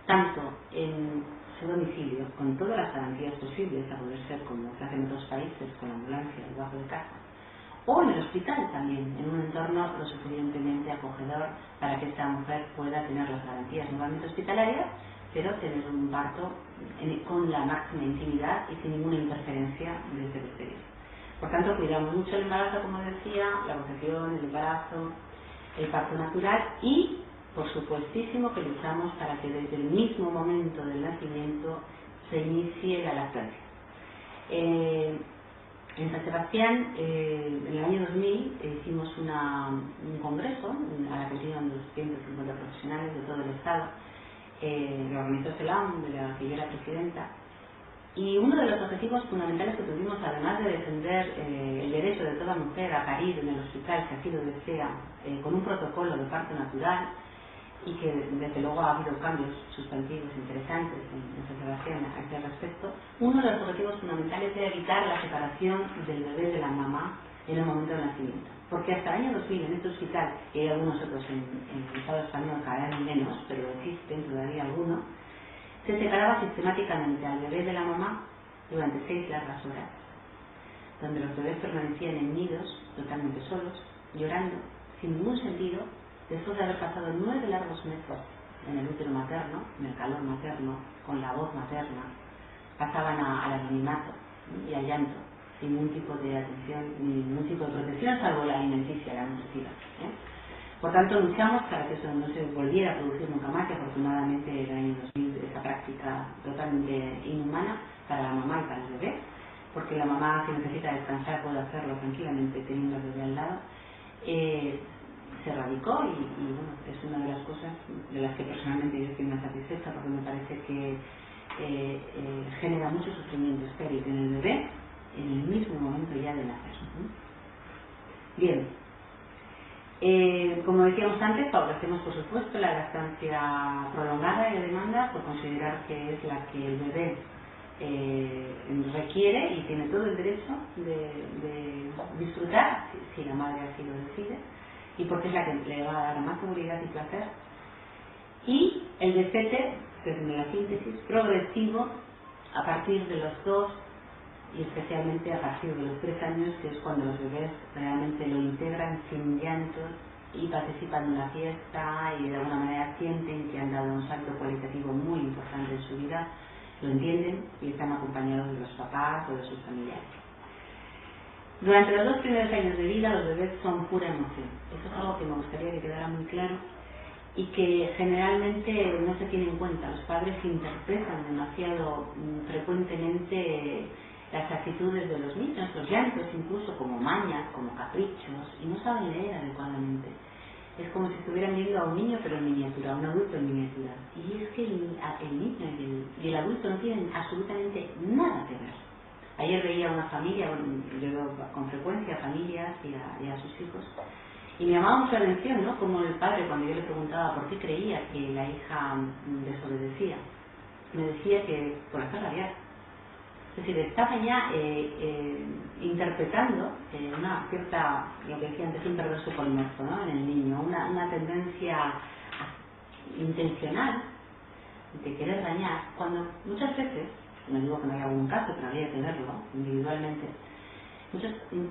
tanto en su domicilio, con todas las garantías posibles, a poder ser como se hace en otros países, con la ambulancia debajo de casa, o en el hospital también, en un entorno lo suficientemente acogedor para que esta mujer pueda tener las garantías nuevamente hospitalarias, pero tener un parto con la máxima intimidad y sin ninguna interferencia desde el exterior. Por tanto, cuidamos mucho el embarazo, como decía, la concepción, el embarazo, el parto natural y, por supuestísimo, que luchamos para que desde el mismo momento del nacimiento se inicie la lactancia. En San Sebastián, en el año 2000, hicimos un congreso a la que vinieron 250 profesionales de todo el estado. Lo organizó CELAM, de la que yo era presidenta, Y uno de los objetivos fundamentales que tuvimos, además de defender el derecho de toda mujer a parir en el hospital, si así lo desea, con un protocolo de parto natural, y que desde luego ha habido cambios sustantivos interesantes en observación a este respecto, uno de los objetivos fundamentales era evitar la separación del bebé de la mamá en el momento del nacimiento. Porque hasta el año 2000 en este hospital, y hay algunos otros en el Estado español, cada vez menos, pero existen todavía algunos, se separaba sistemáticamente al bebé de la mamá durante 6 largas horas, donde los bebés permanecían en nidos, totalmente solos, llorando, sin ningún sentido, después de haber pasado 9 largos meses en el útero materno, en el calor materno, con la voz materna, pasaban al anonimato y al llanto, sin ningún tipo de atención, ni ningún tipo de protección, salvo la alimenticia, la nutritiva. Por tanto, luchamos para que eso no se volviera a producir nunca más, y afortunadamente en el año 2000 esa práctica totalmente inhumana para la mamá y para el bebé, porque la mamá, si necesita descansar, puede hacerlo tranquilamente teniendo al bebé al lado. Se radicó y bueno, es una de las cosas de las que personalmente yo estoy más satisfecha, porque me parece que genera mucho sufrimiento estéril en el bebé en el mismo momento ya de nacer. Bien, como decíamos antes, favorecemos por supuesto la lactancia prolongada y de demanda por considerar que es la que el bebé requiere y tiene todo el derecho de disfrutar si la madre así lo decide, y porque es la que le va a dar más seguridad y placer. Y el destete, desde la síntesis, progresivo a partir de los 2 y especialmente a partir de los 3 años, que es cuando los bebés realmente lo integran sin llantos y participan en la fiesta y de alguna manera sienten que han dado un salto cualitativo muy importante en su vida, lo entienden y están acompañados de los papás o de sus familiares. Durante los 2 primeros años de vida los bebés son pura emoción. Eso es algo que me gustaría que quedara muy claro y que generalmente no se tiene en cuenta. Los padres interpretan demasiado frecuentemente las actitudes de los niños, los llantos incluso, como mañas, como caprichos, y no saben leer adecuadamente. Es como si estuvieran viendo a un niño pero en miniatura, a un adulto en miniatura. Y es que el niño y el adulto no tienen absolutamente nada que ver. Ayer veía una familia, yo veo con frecuencia a familias y a sus hijos, y me llamaba mucho la atención, ¿no? Como el padre, cuando yo le preguntaba por qué creía que la hija desobedecía, me decía que por hacer rabiar. Es decir, estaba ya interpretando una cierta, lo que decía antes, un perverso polímorfo, ¿no? En el niño, una tendencia intencional de querer dañar, cuando muchas veces, no digo que no haya algún caso, pero habría que verlo individualmente,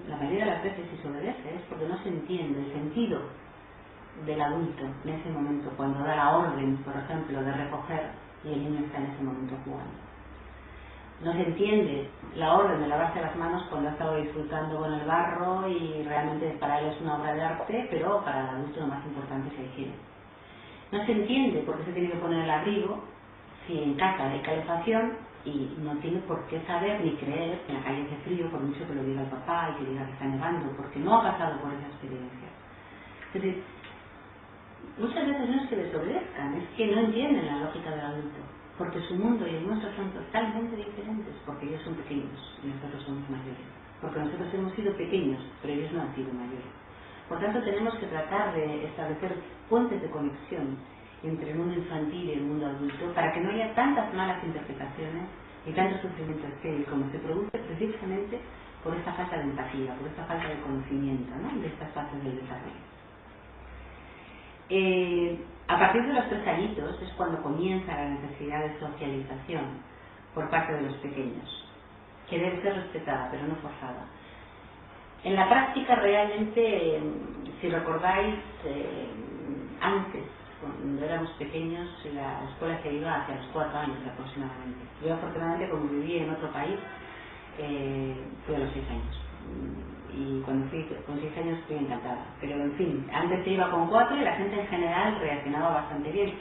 la mayoría de las veces si se obedece es porque no se entiende el sentido del adulto en ese momento, cuando da la orden, por ejemplo, de recoger y el niño está en ese momento jugando. No se entiende la orden de lavarse las manos cuando ha estado disfrutando con el barro y realmente para él es una obra de arte, pero para el adulto lo más importante es la higiene. No se entiende por qué se tiene que poner el abrigo si en casa hay calefacción y no tiene por qué saber ni creer que en la calle hace frío, por mucho que lo diga el papá y que diga que está nevando, porque no ha pasado por esa experiencia. Es decir, muchas veces no es que desobedezcan, es que no entienden la lógica del adulto, porque su mundo y el nuestro son totalmente diferentes, porque ellos son pequeños y nosotros somos mayores, porque nosotros hemos sido pequeños, pero ellos no han sido mayores. Por tanto, tenemos que tratar de establecer puentes de conexión entre el mundo infantil y el mundo adulto para que no haya tantas malas interpretaciones y tanto sufrimiento estéril como se produce precisamente por esta falta de empatía, por esta falta de conocimiento, ¿no? De estas fases del desarrollo. A partir de los 3 añitos es cuando comienza la necesidad de socialización por parte de los pequeños, que debe ser respetada pero no forzada. En la práctica realmente, si recordáis, antes, cuando éramos pequeños, la escuela se iba hacia los 4 años aproximadamente. Yo afortunadamente, como viví en otro país, fui a los 6 años. Y cuando fui con 6 años fui encantada. Pero en fin, antes se iba con 4 y la gente en general reaccionaba bastante bien.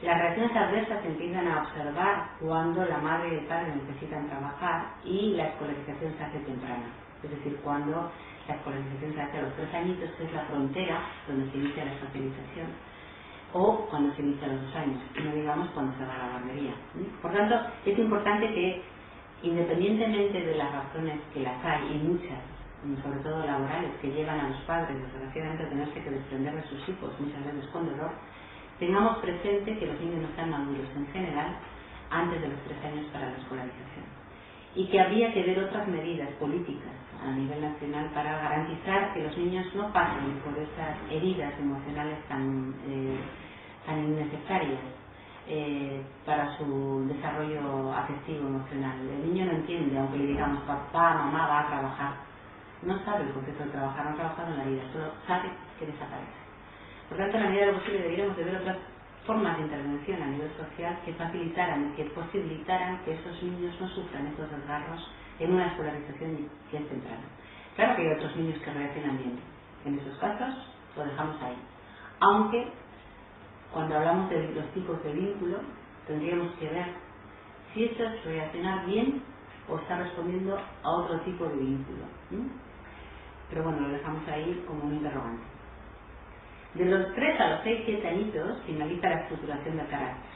Las reacciones adversas se empiezan a observar cuando la madre y el padre necesitan trabajar y la escolarización se hace temprana. Es decir, cuando la escolarización se hace a los 3 añitos, que es la frontera donde se inicia la socialización, o cuando se inicia a los 2 años, y no digamos cuando se va a la guardería. Por tanto, es importante que Independientemente de las razones, que las hay, y muchas, sobre todo laborales, que llevan a los padres, desgraciadamente, a tenerse que desprender de sus hijos, muchas veces con dolor, tengamos presente que los niños no están maduros en general antes de los 3 años para la escolarización. Y que habría que ver otras medidas políticas a nivel nacional para garantizar que los niños no pasen por esas heridas emocionales tan innecesarias para su desarrollo afectivo emocional. El niño no entiende, aunque le digamos papá, mamá va a trabajar, no sabe el concepto de trabajar, no ha trabajado en la vida, solo sabe que desaparece. Por tanto, en la medida de lo posible deberíamos de ver otras formas de intervención a nivel social que facilitaran y que posibilitaran que esos niños no sufran estos desgarros en una escolarización que es temprana. Claro que hay otros niños que reaccionan bien. En esos casos lo dejamos ahí. Aunque, cuando hablamos de los tipos de vínculo, tendríamos que ver si eso es reaccionar bien o está respondiendo a otro tipo de vínculo. Pero bueno, lo dejamos ahí como un interrogante. De los 3 a los 6, 7 añitos finaliza la estructuración del carácter.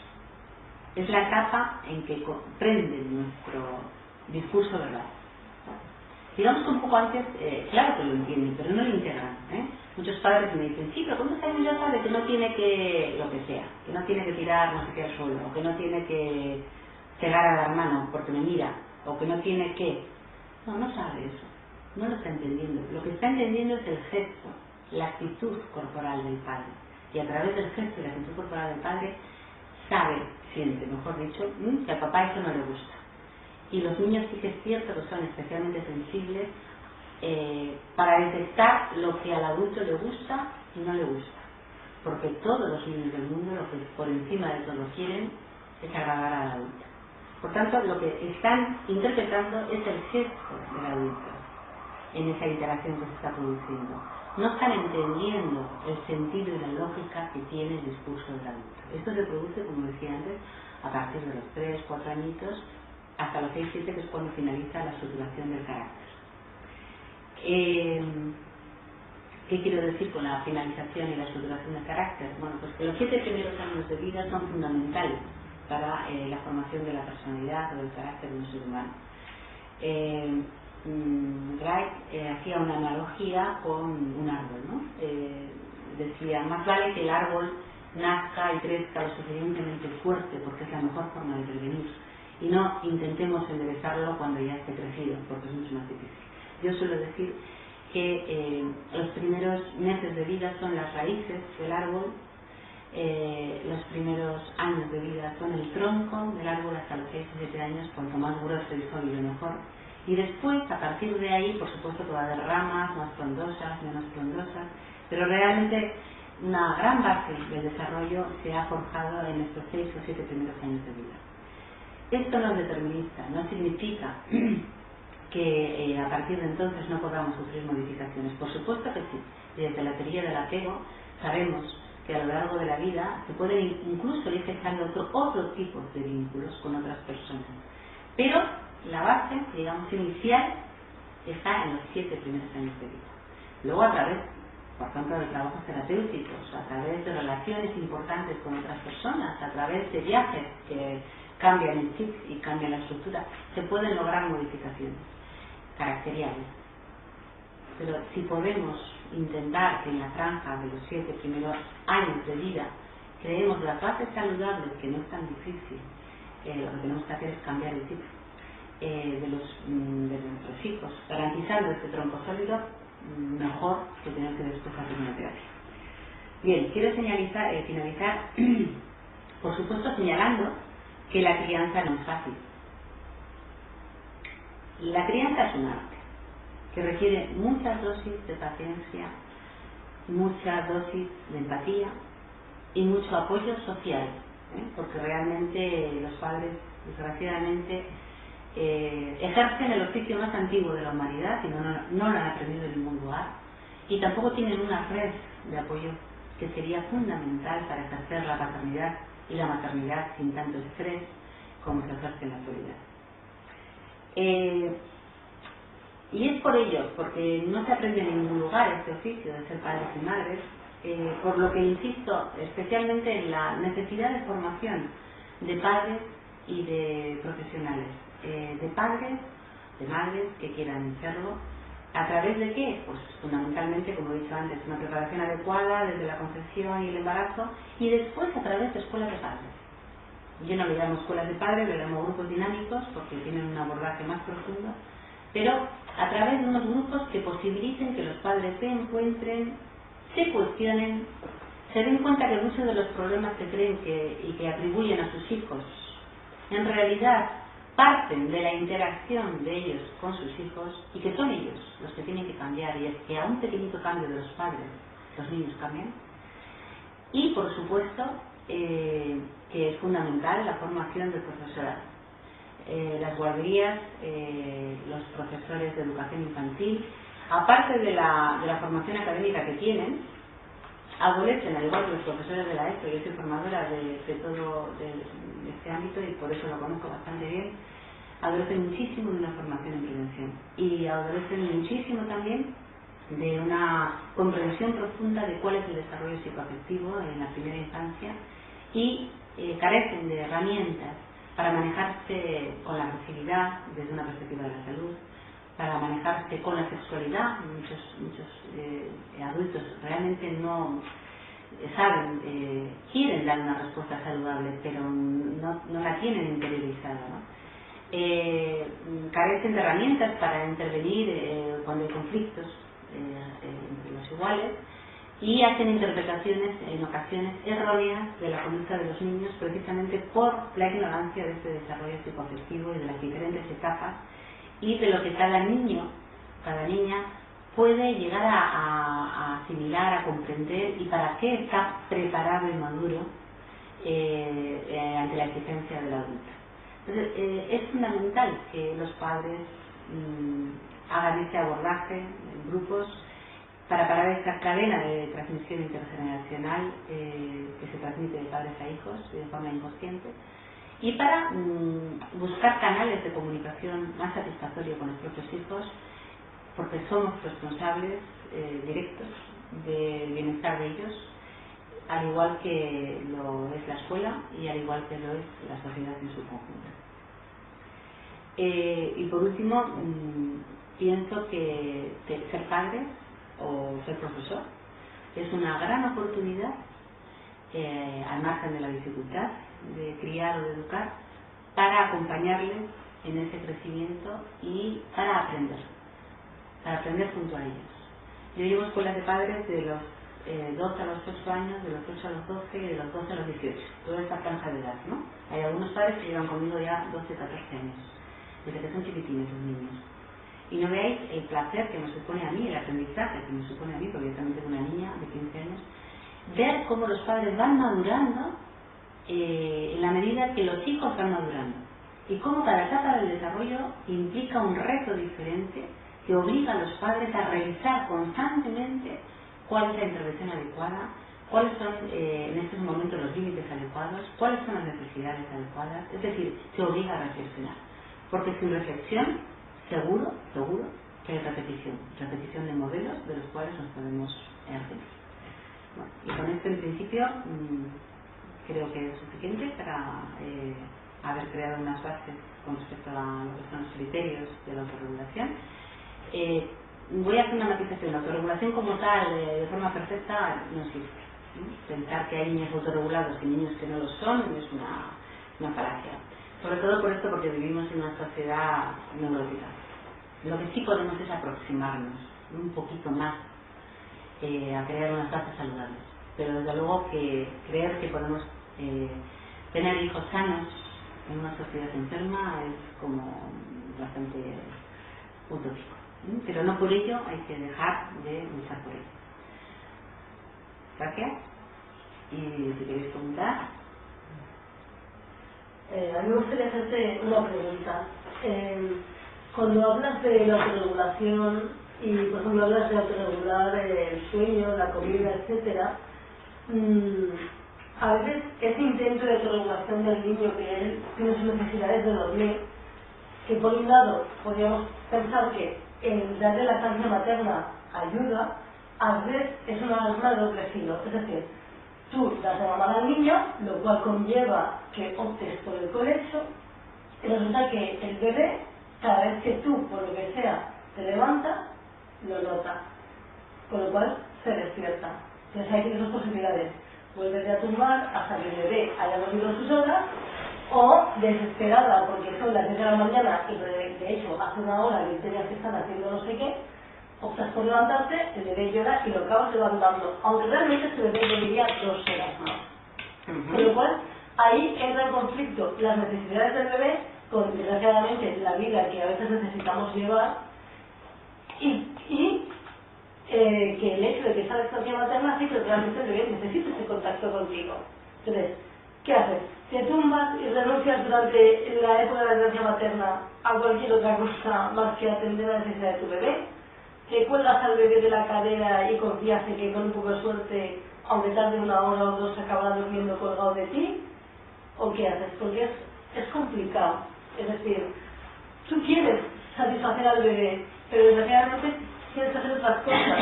Es la etapa en que comprende nuestro discurso verbal. Digamos que un poco antes, claro que lo entienden, pero no lo integran. Muchos padres me dicen, sí, pero ¿cuántos años ya sabe que no tiene que, lo que sea, que no tiene que tirar no sé qué al suelo, o que no tiene que cegar a la hermana porque me mira, o que no tiene que... No, no sabe eso, no lo está entendiendo. Lo que está entendiendo es el gesto, la actitud corporal del padre. Y a través del gesto y la actitud corporal del padre sabe, siente, mejor dicho, que al papá eso no le gusta. Y los niños sí que es cierto que son especialmente sensibles para detectar lo que al adulto le gusta y no le gusta. Porque todos los niños del mundo lo que por encima de todo quieren es agradar al adulto. Por tanto, lo que están interpretando es el gesto del adulto en esa interacción que se está produciendo. No están entendiendo el sentido y la lógica que tiene el discurso del adulto. Esto se produce, como decía antes, a partir de los 3, 4 añitos, hasta los 6, 7, que es cuando finaliza la estructuración del carácter. ¿Qué quiero decir con la finalización y la estructuración del carácter? Bueno, pues que los 7 primeros años de vida son fundamentales para la formación de la personalidad o del carácter de un ser humano. Wright hacía una analogía con un árbol, ¿no? Decía, más vale que el árbol nazca y crezca lo suficientemente fuerte, porque es la mejor forma de prevenir, y no intentemos enderezarlo cuando ya esté crecido, porque es mucho más difícil. Yo suelo decir que los primeros meses de vida son las raíces del árbol, los primeros años de vida son el tronco del árbol hasta los 6 o 7 años, cuanto más grueso y sólido mejor. Y después, a partir de ahí, por supuesto que va a haber ramas más frondosas, menos frondosas, pero realmente una gran base del desarrollo se ha forjado en estos 6 o 7 primeros años de vida. Esto no es determinista, no significa que a partir de entonces no podamos sufrir modificaciones. Por supuesto que sí. Desde la teoría del apego sabemos que a lo largo de la vida se pueden incluso ir fijando otro tipo de vínculos con otras personas. Pero la base, digamos, inicial está en los 7 primeros años de vida. Luego, a través, por ejemplo, de trabajos terapéuticos, a través de relaciones importantes con otras personas, a través de viajes que cambian el chip y cambian la estructura, se pueden lograr modificaciones caracteriales. Pero si podemos intentar que en la franja de los 7 primeros años de vida creemos las bases saludables, que no es tan difícil, lo que tenemos que hacer es cambiar el chip de nuestros hijos, garantizando este tronco sólido, mejor que tener que después hacer una terapia. Bien, quiero finalizar, por supuesto, señalando que la crianza no es fácil. La crianza es un arte que requiere muchas dosis de paciencia, muchas dosis de empatía y mucho apoyo social, porque realmente los padres, desgraciadamente, ejercen el oficio más antiguo de la humanidad y no lo han aprendido en ningún lugar, y tampoco tienen una red de apoyo que sería fundamental para ejercer la paternidad y la maternidad sin tanto estrés como se ejerce en la actualidad. Y es por ello, porque no se aprende en ningún lugar este oficio de ser padres y madres, por lo que insisto especialmente en la necesidad de formación de padres y de profesionales. de padres, de madres que quieran serlo. ¿A través de qué? Pues fundamentalmente, como he dicho antes, una preparación adecuada desde la concepción y el embarazo, y después a través de escuelas de padres. Yo no le llamo escuelas de padres, le llamo grupos dinámicos porque tienen un abordaje más profundo, pero a través de unos grupos que posibiliten que los padres se encuentren, se cuestionen, se den cuenta que muchos de los problemas que creen y que atribuyen a sus hijos en realidad parten de la interacción de ellos con sus hijos y que son ellos los que tienen que cambiar, y es que a un pequeñito cambio de los padres los niños cambian. Y por supuesto que es fundamental la formación del profesorado, las guarderías, los profesores de educación infantil, aparte de la formación académica que tienen, adolecen, al igual que los profesores de la ESO. Yo soy formadora de este ámbito y por eso lo conozco bastante bien. Adolecen muchísimo de una formación en prevención y adolecen muchísimo también de una comprensión profunda de cuál es el desarrollo psicoafectivo en la primera infancia, y carecen de herramientas para manejarse con la agresividad desde una perspectiva de la salud, para manejarse con la sexualidad. Muchos adultos realmente no saben, quieren dar una respuesta saludable, pero no la tienen interiorizada, ¿no? Carecen de herramientas para intervenir cuando hay conflictos entre los iguales, y hacen interpretaciones en ocasiones erróneas de la conducta de los niños, precisamente por la ignorancia de este desarrollo psicoafectivo y de las diferentes etapas y de lo que cada niño, cada niña puede llegar a asimilar, a comprender, y para qué está preparado y maduro ante la exigencia del adulto. Entonces, es fundamental que los padres hagan este abordaje en grupos para parar esta cadena de transmisión intergeneracional que se transmite de padres a hijos de forma inconsciente, y para buscar canales de comunicación más satisfactorios con los propios hijos, porque somos responsables directos del bienestar de ellos, al igual que lo es la escuela y al igual que lo es la sociedad en su conjunto. Y por último, pienso que ser padre o ser profesor es una gran oportunidad, al margen de la dificultad de criar o de educar, para acompañarles en ese crecimiento y para aprender junto a ellos. Yo llevo escuelas de padres de los 12 a los 8 años, de los 8 a los 12 y de los 12 a los 18, toda esta franja de edad, ¿no? Hay algunos padres que llevan conmigo ya 12 o 14 años, desde que son chiquitines los niños. Y no veáis el placer que me supone a mí, el aprendizaje que me supone a mí, porque yo también tengo una niña de 15 años, ver cómo los padres van madurando en la medida que los hijos van madurando, y cómo cada etapa del desarrollo implica un reto diferente que obliga a los padres a revisar constantemente cuál es la intervención adecuada, cuáles son en estos momentos los límites adecuados, cuáles son las necesidades adecuadas. Es decir, se obliga a reflexionar, porque sin reflexión seguro que hay repetición de modelos de los cuales nos podemos repetir. Bueno, y con esto en principio creo que es suficiente para haber creado unas bases con respecto a lo que son los criterios de la autorregulación. Voy a hacer una matización. La autorregulación como tal, de forma perfecta, no existe. Pensar que hay niños autorregulados y niños que no lo son es una falacia. Sobre todo por esto, porque vivimos en una sociedad neurótica. Lo que sí podemos es aproximarnos un poquito más a crear unas bases saludables. Pero desde luego que creer que podemos tener hijos sanos en una sociedad enferma es como bastante utópico. Pero no por ello hay que dejar de luchar por ello. Gracias. Y si queréis preguntar. A mí me gustaría hacerte una pregunta. Cuando hablas de la autorregulación y, por ejemplo, hablas de autorregular el sueño, la comida, etcétera, a veces ese intento de autorregulación del niño, que él tiene sus necesidades de dormir, que por un lado podríamos pensar que el darle lactancia materna ayuda, a veces es una arma de doble filo. Es decir, tú das de mamar al niño, lo cual conlleva que optes por el colecho, Y resulta que el bebé, cada vez que tú, por lo que sea, te levantas, lo nota, con lo cual se despierta. Entonces hay dos posibilidades: vuelves a tumbar hasta que el bebé haya dormido sus horas, o desesperada porque son las 10 de la mañana y de hecho hace una hora que tenías que estar haciendo no sé qué, optas por levantarte, el bebé llora y lo acabas levantando, aunque realmente ese bebé dormiría 2 horas más. Con lo cual ahí entra en conflicto las necesidades del bebé con, desgraciadamente, la vida que a veces necesitamos llevar, y que el hecho de que esa lactancia materna hace que realmente el bebé necesite ese contacto contigo. Entonces, ¿qué haces? ¿Te tumbas y renuncias durante la época de la lactancia materna a cualquier otra cosa más que atender la necesidad de tu bebé? ¿Te cuelgas al bebé de la cadera y confías en que con un poco de suerte, aunque tarde 1 hora o 2, acabará durmiendo colgado de ti? ¿O qué haces? Porque es complicado. Es decir, tú quieres satisfacer al bebé, pero desgraciadamente quieres hacer otras cosas.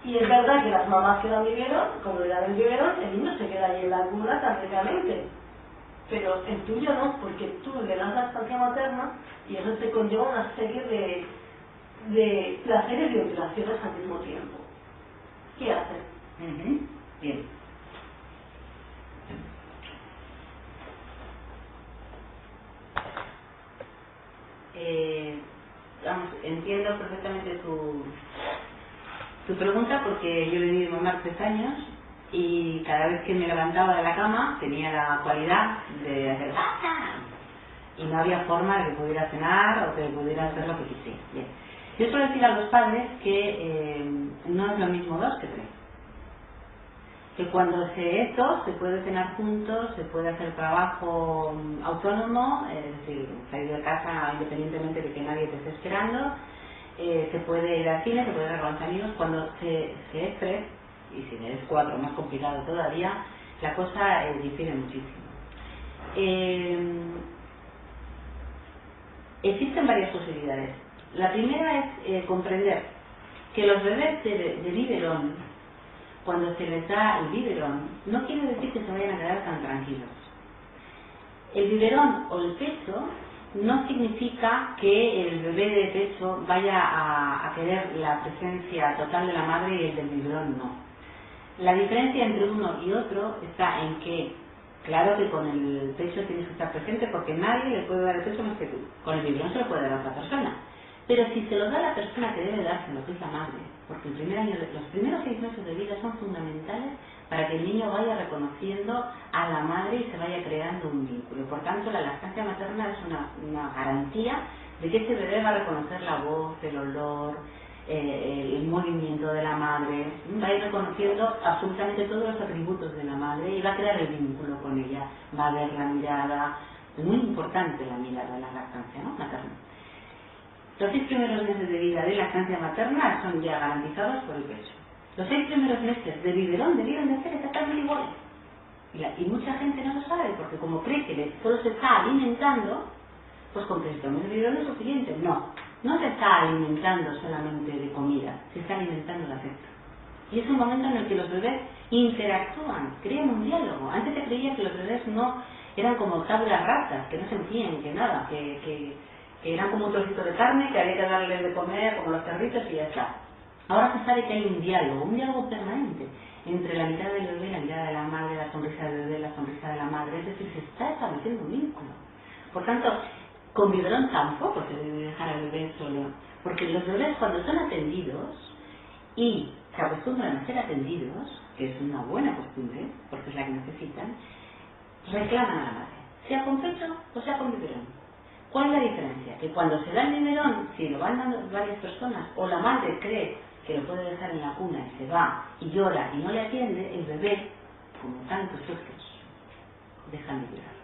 Y es verdad que las mamás que dan biberón, como le dan el biberón, el niño se queda ahí en la cuna tranquilamente. Pero el tuyo no, porque tú le das la lactancia materna y eso te conlleva una serie de placeres y obligaciones al mismo tiempo. ¿Qué haces? Bien. Vamos, entiendo perfectamente tu pregunta, porque yo he vivido mamá 3 años y cada vez que me levantaba de la cama tenía la cualidad de hacer ¡basta! Y no había forma de que pudiera cenar o que pudiera hacer lo que quisiera. Bien. Yo suelo decir a los padres que no es lo mismo 2 que 3. Que cuando se puede cenar juntos, se puede hacer trabajo autónomo, es decir, salir de casa independientemente de que nadie te esté esperando, se puede ir al cine, se puede ir con los amigos. Cuando se es 3, y si eres 4, más complicado todavía, la cosa difiere muchísimo. Existen varias posibilidades. La primera es comprender que los bebés de biberón, cuando se les da el biberón, no quiere decir que se vayan a quedar tan tranquilos. El biberón o el pecho no significa que el bebé de pecho vaya a querer la presencia total de la madre y el del biberón no. La diferencia entre uno y otro está en que, claro que con el pecho tienes que estar presente porque nadie le puede dar el pecho más que tú. Con el biberón se lo puede dar a otra persona. Pero si se lo da la persona que debe dárselo, que es la madre, porque los primeros 6 meses de vida son fundamentales para que el niño vaya reconociendo a la madre y se vaya creando un vínculo. Por tanto, la lactancia materna es una garantía de que ese bebé va a reconocer la voz, el olor, el movimiento de la madre, va a ir reconociendo absolutamente todos los atributos de la madre y va a crear el vínculo con ella, va a ver la mirada. Es muy importante la mirada de la lactancia, ¿no?, materna. Los 6 primeros meses de vida de lactancia materna son ya garantizados por el pecho. Los 6 primeros meses de biberón debieron de ser exactamente iguales. Y mucha gente no lo sabe, porque como cree que solo se está alimentando, pues con que se tome el biberón es suficiente. No se está alimentando solamente de comida, se está alimentando de afecto. Y es un momento en el que los bebés interactúan, crean un diálogo. Antes se creía que los bebés no eran como tablas rasas, que no sentían, que nada, que eran como un trocito de carne que había que darles de comer como los perritos y ya está. Ahora se sabe que hay un diálogo permanente entre la mirada del bebé, la mirada de la madre, la sonrisa del bebé, la sonrisa de la madre. Es decir, se está estableciendo un vínculo. Por tanto, con biberón tampoco se debe dejar al bebé solo, porque los bebés, cuando son atendidos y se acostumbran a ser atendidos, que es una buena costumbre, porque es la que necesitan, reclaman a la madre, sea con pecho o sea con biberón. ¿Cuál es la diferencia? Que cuando se da el biberón, si lo van dando varias personas, o la madre cree que lo puede dejar en la cuna y se va y llora y no le atiende, el bebé, como tantos otros, dejan de llorar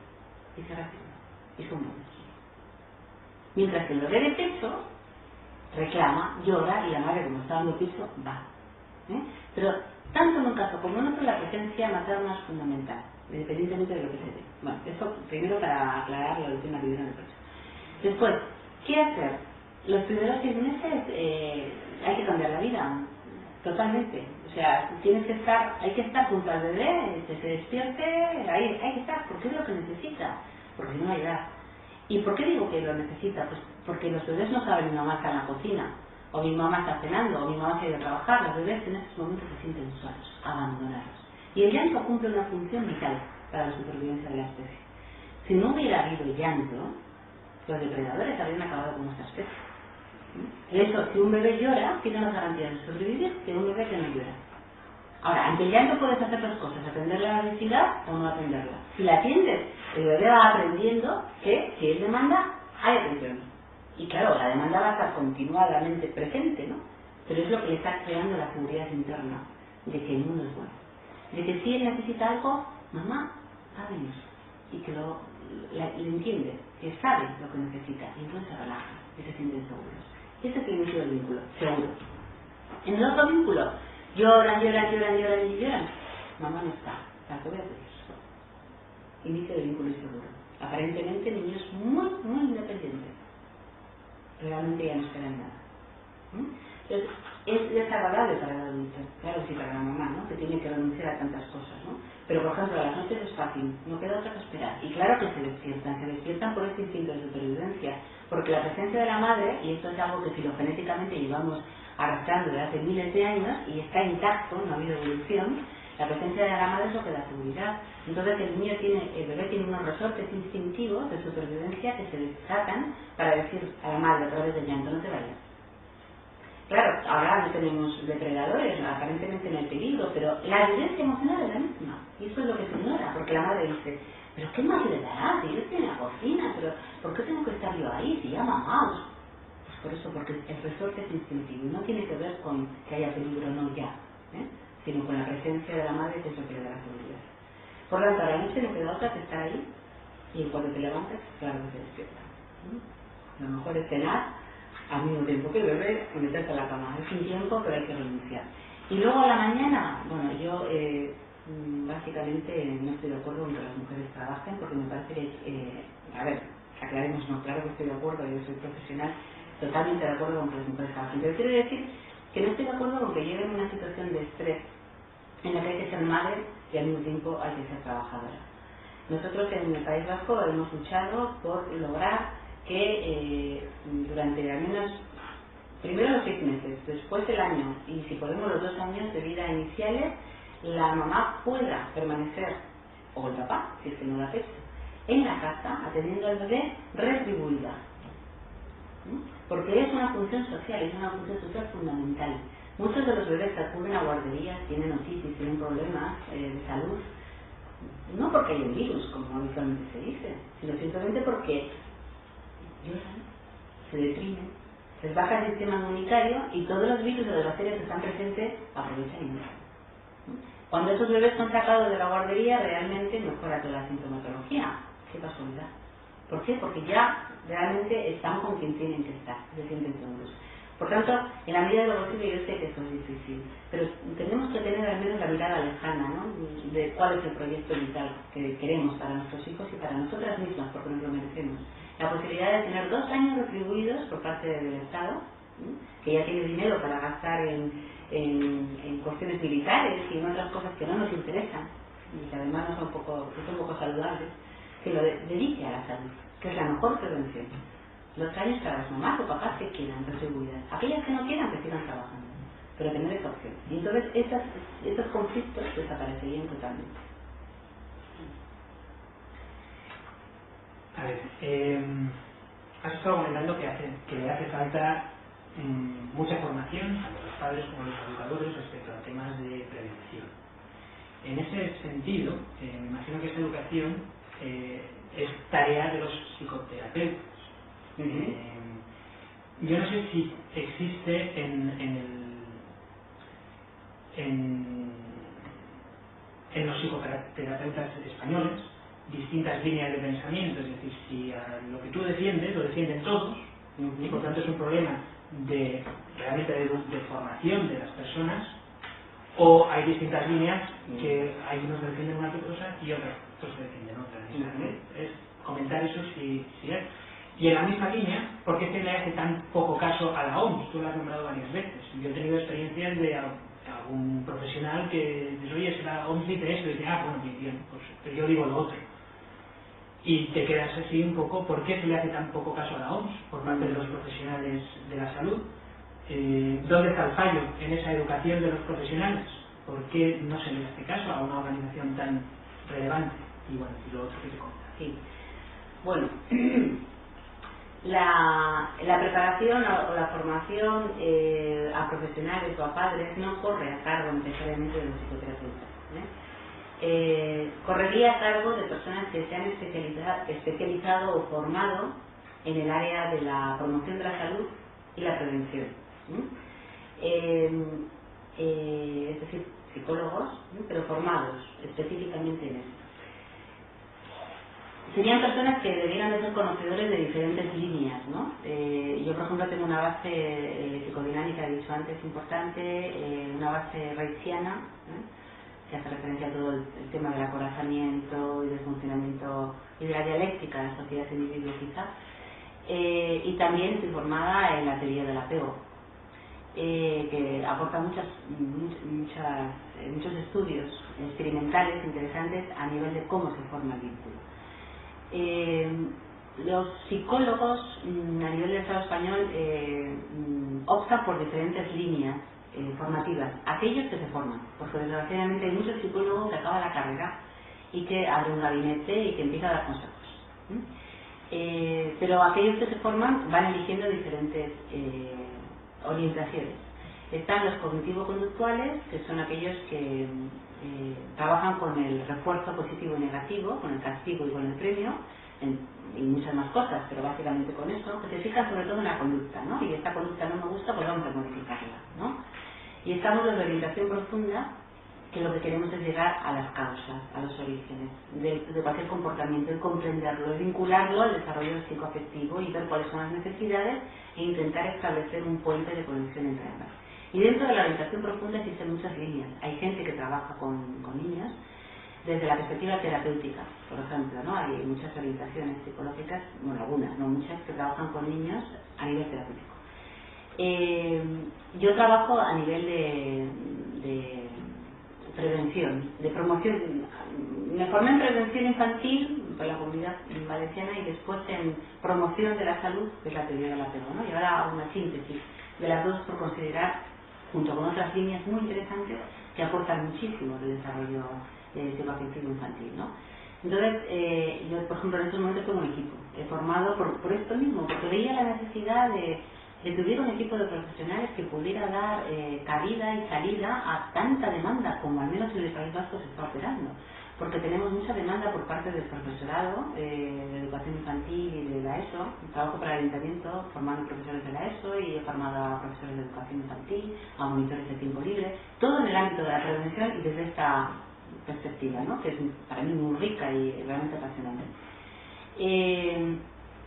y se resignan y son buenos. Mientras que el bebé de pecho reclama, llora y la madre, como está dando pecho, va. Pero tanto en un caso como en otro, la presencia materna es fundamental, independientemente de lo que se dé. Bueno, eso primero para aclarar lo del tema del biberón de pecho. Después, ¿qué hacer? Los primeros 6 meses hay que cambiar la vida, totalmente. O sea, hay que estar junto al bebé, que se despierte, hay que estar, porque es lo que necesita, porque si no va a llorar. ¿Y por qué digo que lo necesita? Pues porque los bebés no saben mi mamá está en la cocina, o mi mamá está cenando, o mi mamá se ha ido a trabajar. Los bebés en estos momentos se sienten solos, abandonados. Y el llanto cumple una función vital para la supervivencia de la especie. Si no hubiera habido llanto, los depredadores habrían acabado con nuestra especie. De hecho, si un bebé llora, tiene más garantías de sobrevivir que un bebé que no llora. Ahora, ante el llanto puedes hacer dos cosas: atender la necesidad o no atenderla. Si la atiendes, el bebé va aprendiendo que si él demanda, hay atención. Y claro, la demanda va a estar continuadamente presente, ¿no? Pero es lo que le está creando la seguridad interna de que el mundo es bueno. De que si él necesita algo, mamá, háblenos. Y que le entiende, que sabe lo que necesita. Y entonces se relaja y se sienten seguros. Ese es el inicio del vínculo, seguro. En el otro vínculo, lloran. Mamá no está, la voy a pedir. Inicio del vínculo inseguro. Aparentemente niños muy independientes. Realmente ya no esperan nada. Entonces, es desagradable para el adulto, claro, sí, para la mamá, ¿no? Que tiene que renunciar a tantas cosas, ¿no? Pero, por ejemplo, a las noches es fácil, no queda otra que esperar. Y claro que se despiertan por este instinto de supervivencia, porque la presencia de la madre, y esto es algo que filogenéticamente llevamos arrastrando desde hace miles de años, y está intacto, no ha habido evolución, la presencia de la madre es lo que da seguridad. Entonces el bebé tiene unos resortes instintivos de supervivencia que se desatan para decir a la madre a través del llanto: no te vayas. Claro, ahora no tenemos depredadores, aparentemente no hay peligro, pero la violencia emocional es la misma. Y eso es lo que se ignora, porque la madre dice: ¿pero qué más le dará? Si yo estoy en la cocina, pero ¿por qué tengo que estar yo ahí? Si ya mamá. Pues por eso, porque el resorte es instintivo y no tiene que ver con que haya peligro o no ya, sino con la presencia de la madre, que es lo que le da la seguridad. Por lo tanto, a la noche no queda otra que estar ahí, y en cuanto te levantas, claro que te despierta. Lo mejor es cenar al mismo tiempo que el bebé y meterte a la cama. Es un tiempo, pero hay que renunciar. Y luego a la mañana, bueno, yo básicamente no estoy de acuerdo con que las mujeres trabajen, porque me parece que, a ver, aclaremos, no, claro que estoy de acuerdo, yo soy profesional, totalmente de acuerdo con que las mujeres trabajen. Pero quiero decir que no estoy de acuerdo con que lleguen a una situación de estrés en la que hay que ser madre y al mismo tiempo hay que ser trabajadora. Nosotros en el País Vasco hemos luchado por lograr que durante al menos primero los 6 meses, después el año y si podemos los 2 años de vida iniciales, la mamá pueda permanecer, o el papá, si es que no da pecho, en la casa atendiendo al bebé retribuida. Porque es una función social fundamental. Muchos de los bebés que acuden a guarderías tienen otitis, tienen problemas de salud, no porque hay un virus, como habitualmente se dice, sino simplemente porque lloran, se deprimen, se les baja el sistema inmunitario y todos los virus o las bacterias que están presentes aprovechan y mueren. Cuando esos bebés son sacados de la guardería, realmente mejora toda la sintomatología. ¡Qué casualidad! ¿Por qué? Porque ya realmente están con quien tienen que estar, se sienten seguros. Por tanto, en la medida de lo posible, yo sé que eso es difícil, pero tenemos que tener al menos la mirada lejana, ¿no? De cuál es el proyecto vital que queremos para nuestros hijos y para nosotras mismas, porque nos lo merecemos. La posibilidad de tener 2 años retribuidos por parte del Estado, que ya tiene dinero para gastar en cuestiones militares y en otras cosas que no nos interesan, y que además no son un poco saludables, que lo dedique a la salud, que es la mejor prevención. 2 años para las mamás o papás que quieran retribuidas. Aquellas que no quieran, que sigan trabajando, pero tener esa opción. Y entonces esos conflictos desaparecerían totalmente. A ver, has estado comentando que le hace falta mucha formación, tanto a los padres como a los educadores, respecto a temas de prevención. En ese sentido, me imagino que esta educación es tarea de los psicoterapeutas. Yo no sé si existe en los psicoterapeutas españoles distintas líneas de pensamiento, es decir, si lo que tú defiendes lo defienden todos, y por tanto es un problema realmente de formación de las personas, o hay distintas líneas que hay unos que defienden una cosa y otros defienden otra. Es comentar eso si es. Y en la misma línea, ¿por qué se le hace tan poco caso a la OMS? Tú lo has nombrado varias veces. Yo he tenido experiencias de algún profesional que dice: oye, si la OMS dice esto, y dice: bueno, bien, pues pero yo digo lo otro. Y te quedas así un poco, ¿por qué se le hace tan poco caso a la OMS por parte de los profesionales de la salud? ¿Dónde está el fallo en esa educación de los profesionales? ¿Por qué no se le hace caso a una organización tan relevante? Y bueno, y lo otro que te comentas. Sí. Bueno, la preparación o la formación a profesionales o a padres no corre a cargo necesariamente de los psicoterapeutas. Correría a cargo de personas que se han especializado o formado en el área de la promoción de la salud y la prevención. Es decir, psicólogos, pero formados específicamente en eso. Serían personas que debieran de ser conocedores de diferentes líneas, ¿no? Yo, por ejemplo, tengo una base psicodinámica, he dicho antes, importante, una base reichiana, que hace referencia a todo el tema del acorazamiento y del funcionamiento y de la dialéctica de la sociedad individual quizá, y también estoy formada en la teoría del apego, que aporta muchos estudios experimentales interesantes a nivel de cómo se forma el vínculo. Los psicólogos a nivel del Estado español optan por diferentes líneas formativas, aquellos que se forman, porque desgraciadamente hay muchos psicólogos que acaban la carrera y que abren un gabinete y que empiezan a dar consejos. Pero aquellos que se forman van eligiendo diferentes orientaciones. Están los cognitivo-conductuales, que son aquellos que trabajan con el refuerzo positivo y negativo, con el castigo y con el premio, y muchas más cosas, pero básicamente con eso, que se fijan sobre todo en la conducta, ¿no? Y esta conducta no me gusta, pues vamos a modificarla, ¿no? Y estamos en la orientación profunda, que lo que queremos es llegar a las causas, a los orígenes de cualquier comportamiento, y comprenderlo, y vincularlo al desarrollo psicoafectivo y ver cuáles son las necesidades e intentar establecer un puente de conexión entre ambas. Y dentro de la orientación profunda existen muchas líneas. Hay gente que trabaja con niños desde la perspectiva terapéutica, por ejemplo, ¿no? Hay muchas orientaciones psicológicas, bueno, algunas, no muchas, que trabajan con niños a nivel terapéutico. Yo trabajo a nivel de prevención, de promoción. Me formé en prevención infantil por la Comunidad Valenciana y después en promoción de la salud, que es la teoría del apego, ¿no? Y ahora hago una síntesis de las dos por considerar, junto con otras líneas muy interesantes, que aportan muchísimo al desarrollo psicoafectivo infantil, ¿no? Entonces, yo, por ejemplo, en estos momentos tengo un equipo formado por esto mismo, porque veía la necesidad de tuviera un equipo de profesionales que pudiera dar cabida y salida a tanta demanda como al menos en el País Vasco se está operando, porque tenemos mucha demanda por parte del profesorado de educación infantil y de la ESO. Trabajo para el ayuntamiento formando profesores de la ESO y he formado a profesores de educación infantil, a monitores de tiempo libre, todo en el ámbito de la prevención y desde esta perspectiva, ¿no? Que es para mí muy rica y realmente apasionante.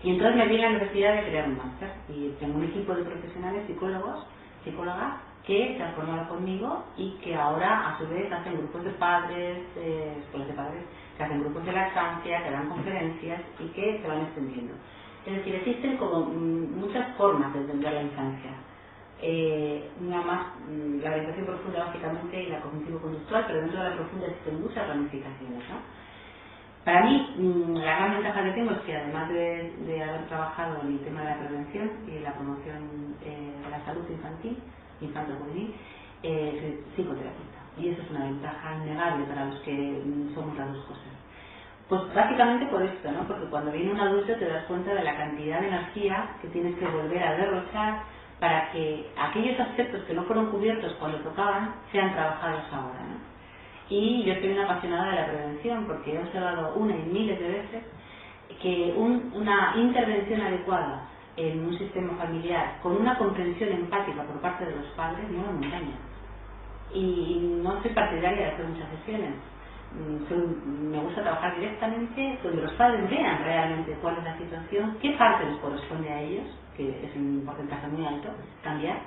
Y entonces me vi la necesidad de crear un máster y tengo un equipo de profesionales, psicólogos, psicólogas, que se han formado conmigo y que ahora a su vez hacen grupos de padres, escuelas de padres, que hacen grupos de lactancia, que dan conferencias y que se van extendiendo. Es decir, existen como muchas formas de entender la infancia. Una más, la orientación profunda básicamente y la cognitivo-conductual, pero dentro de la profunda existen muchas ramificaciones, ¿no? Para mí, la gran ventaja que tengo es que además de haber trabajado en el tema de la prevención y la promoción de la salud infantil, infanto-juvenil, soy psicoterapeuta. Y eso es una ventaja innegable para los que somos las dos cosas. Pues básicamente por esto, ¿no? Porque cuando viene un adulto te das cuenta de la cantidad de energía que tienes que volver a derrochar para que aquellos aspectos que no fueron cubiertos cuando tocaban sean trabajados ahora, ¿no? Y yo estoy una apasionada de la prevención porque he observado una y miles de veces que una intervención adecuada en un sistema familiar con una comprensión empática por parte de los padres mueve montaña. Y no soy partidaria de hacer muchas sesiones. Me gusta trabajar directamente donde los padres vean realmente cuál es la situación, qué parte les corresponde a ellos, que es un porcentaje muy alto, cambiar,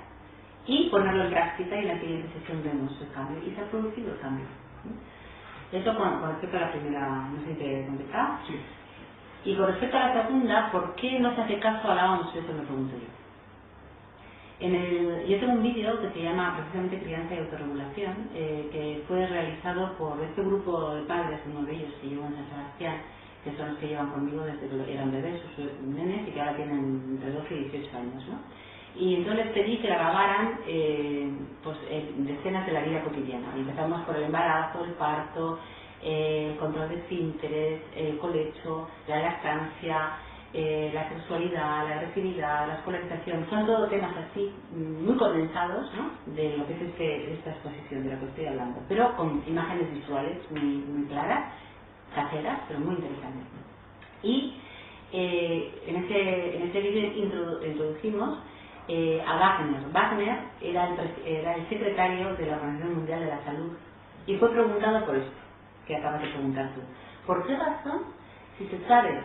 y ponerlo en práctica y en la siguiente sesión vemos el cambio y se ha producido el cambio. Eso con respecto a la primera, no sé si te he contestado. Sí. Y con respecto a la segunda, ¿por qué no se hace caso a la OMS? Eso me pregunto yo. Yo tengo un vídeo que se llama precisamente Crianza y Autorregulación, que fue realizado por este grupo de padres, uno de ellos que llevó en San Sebastián, que son los que llevan conmigo desde que eran bebés, sus nenes, y que ahora tienen entre 12 y 18 años, ¿no? Y entonces les pedí que grabaran escenas de la vida cotidiana. Y empezamos por el embarazo, el parto, el control de esfínteres, el colecho, la lactancia, la sexualidad, la agresividad, la escolarización. Son todos temas así muy condensados, ¿no?, de lo que es esta exposición, de lo que estoy hablando, pero con imágenes visuales muy claras, caseras, pero muy interesantes. Y en ese vídeo introdujimos a Wagner. Wagner era el secretario de la Organización Mundial de la Salud y fue preguntado por esto que acabas de preguntar tú. ¿Por qué razón, si se sabe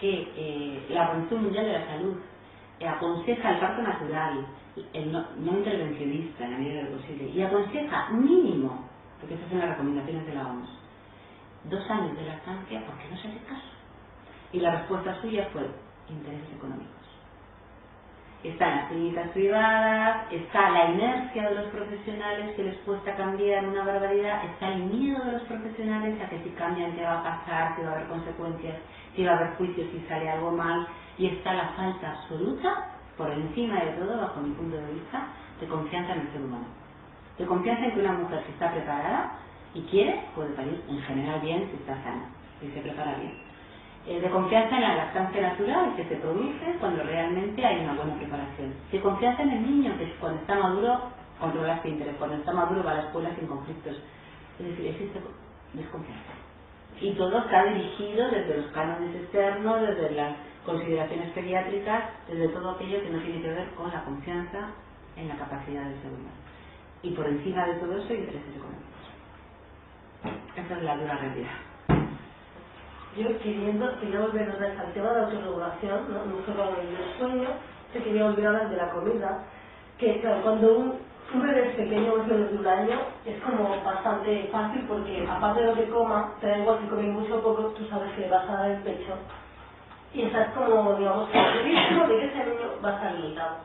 que la Organización Mundial de la Salud aconseja el parto natural, el no intervencionista en la medida de lo posible, y aconseja mínimo, porque esas son las recomendaciones de la OMS, 2 años de lactancia, ¿por qué no se hace caso? Y la respuesta suya fue intereses económicos. Están las clínicas privadas, está la inercia de los profesionales que les cuesta cambiar una barbaridad, está el miedo de los profesionales a que si cambian qué va a pasar, si va a haber consecuencias, si va a haber juicios si sale algo mal, y está la falta absoluta, por encima de todo, bajo mi punto de vista, de confianza en el ser humano. De confianza en que una mujer, si está preparada y quiere, puede parir en general bien si está sana, si se prepara bien. De confianza en la lactancia natural que se produce cuando realmente hay una buena preparación. De confianza en el niño, que cuando está maduro controla este interés, cuando está maduro va a la escuela sin conflictos. Es decir, existe desconfianza. Y todo está dirigido desde los cánones externos, desde las consideraciones pediátricas, desde todo aquello que no tiene que ver con la confianza en la capacidad del ser humano. Y por encima de todo eso, intereses económicos. Esa es la dura realidad. Yo quería volver otra vez al tema de la autorregulación, no solo del sueño, se quería volver a hablar de la comida, que claro, cuando un bebé es pequeño, es menos de 1 año, es como bastante fácil porque aparte de lo que coma, te da igual si come mucho o poco, tú sabes que le vas a dar el pecho y estás como, digamos, segurísimo de que ese niño va a estar limitado.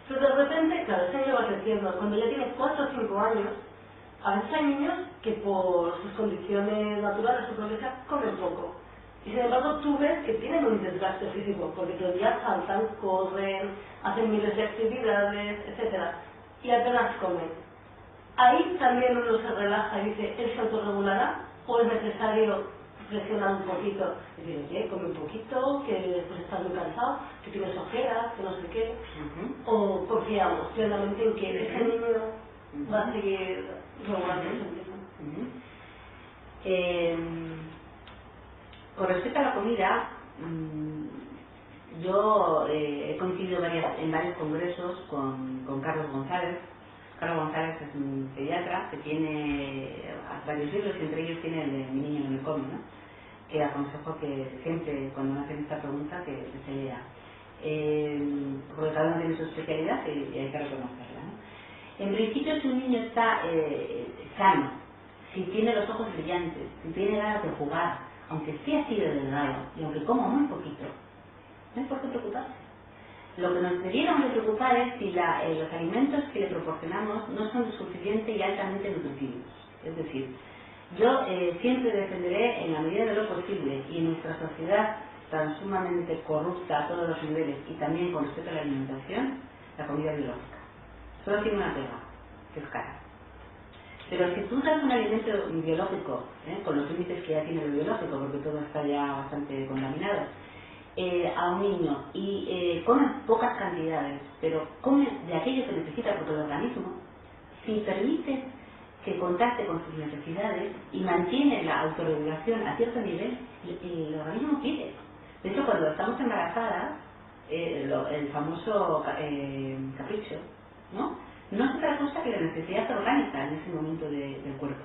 Pero de repente, claro, ese niño va creciendo, cuando ya tiene 4 o 5 años, a veces hay niños que por sus condiciones naturales o por lo que sea, comen poco. Y sin embargo tú ves que tienen un desgaste físico, porque todo el día saltan, corren, hacen miles de actividades, etc. Y apenas comen. Ahí también uno se relaja y dice, ¿él se autorregulará? ¿O es necesario presionar un poquito? Y dice, ¿qué? Come un poquito, que después estás muy cansado, que tienes ojeras, que no sé qué. O confiamos plenamente en que ese niño va a seguir regulándose. Con respecto a la comida, yo he coincidido en varios congresos con Carlos González. Carlos González es un pediatra que tiene varios libros, y entre ellos tiene el de Mi niño no me come, ¿no?, que aconsejo que siempre, cuando me hacen esta pregunta, que se lea. Porque cada uno tiene su especialidad y hay que reconocerla, ¿no? En principio, si un niño está sano, si tiene los ojos brillantes, si tiene ganas de jugar, aunque esté así de delgado y aunque coma muy poquito, no hay por qué preocuparse. Lo que nos deberíamos de preocupar es si los alimentos que le proporcionamos no son suficiente y altamente nutritivos. Es decir, yo siempre defenderé, en la medida de lo posible, y en nuestra sociedad tan sumamente corrupta a todos los niveles y también con respecto a la alimentación, la comida biológica. Solo tiene una pega, que es cara. Pero si tú das un alimento biológico, con los límites que ya tiene lo biológico, porque todo está ya bastante contaminado, a un niño y come pocas cantidades, pero come de aquello que necesita por todo el organismo, si permite que contacte con sus necesidades y mantiene la autorregulación a cierto nivel, el organismo pide. De hecho, cuando estamos embarazadas, el famoso capricho, ¿no? No es otra cosa que la necesidad orgánica en ese momento del cuerpo.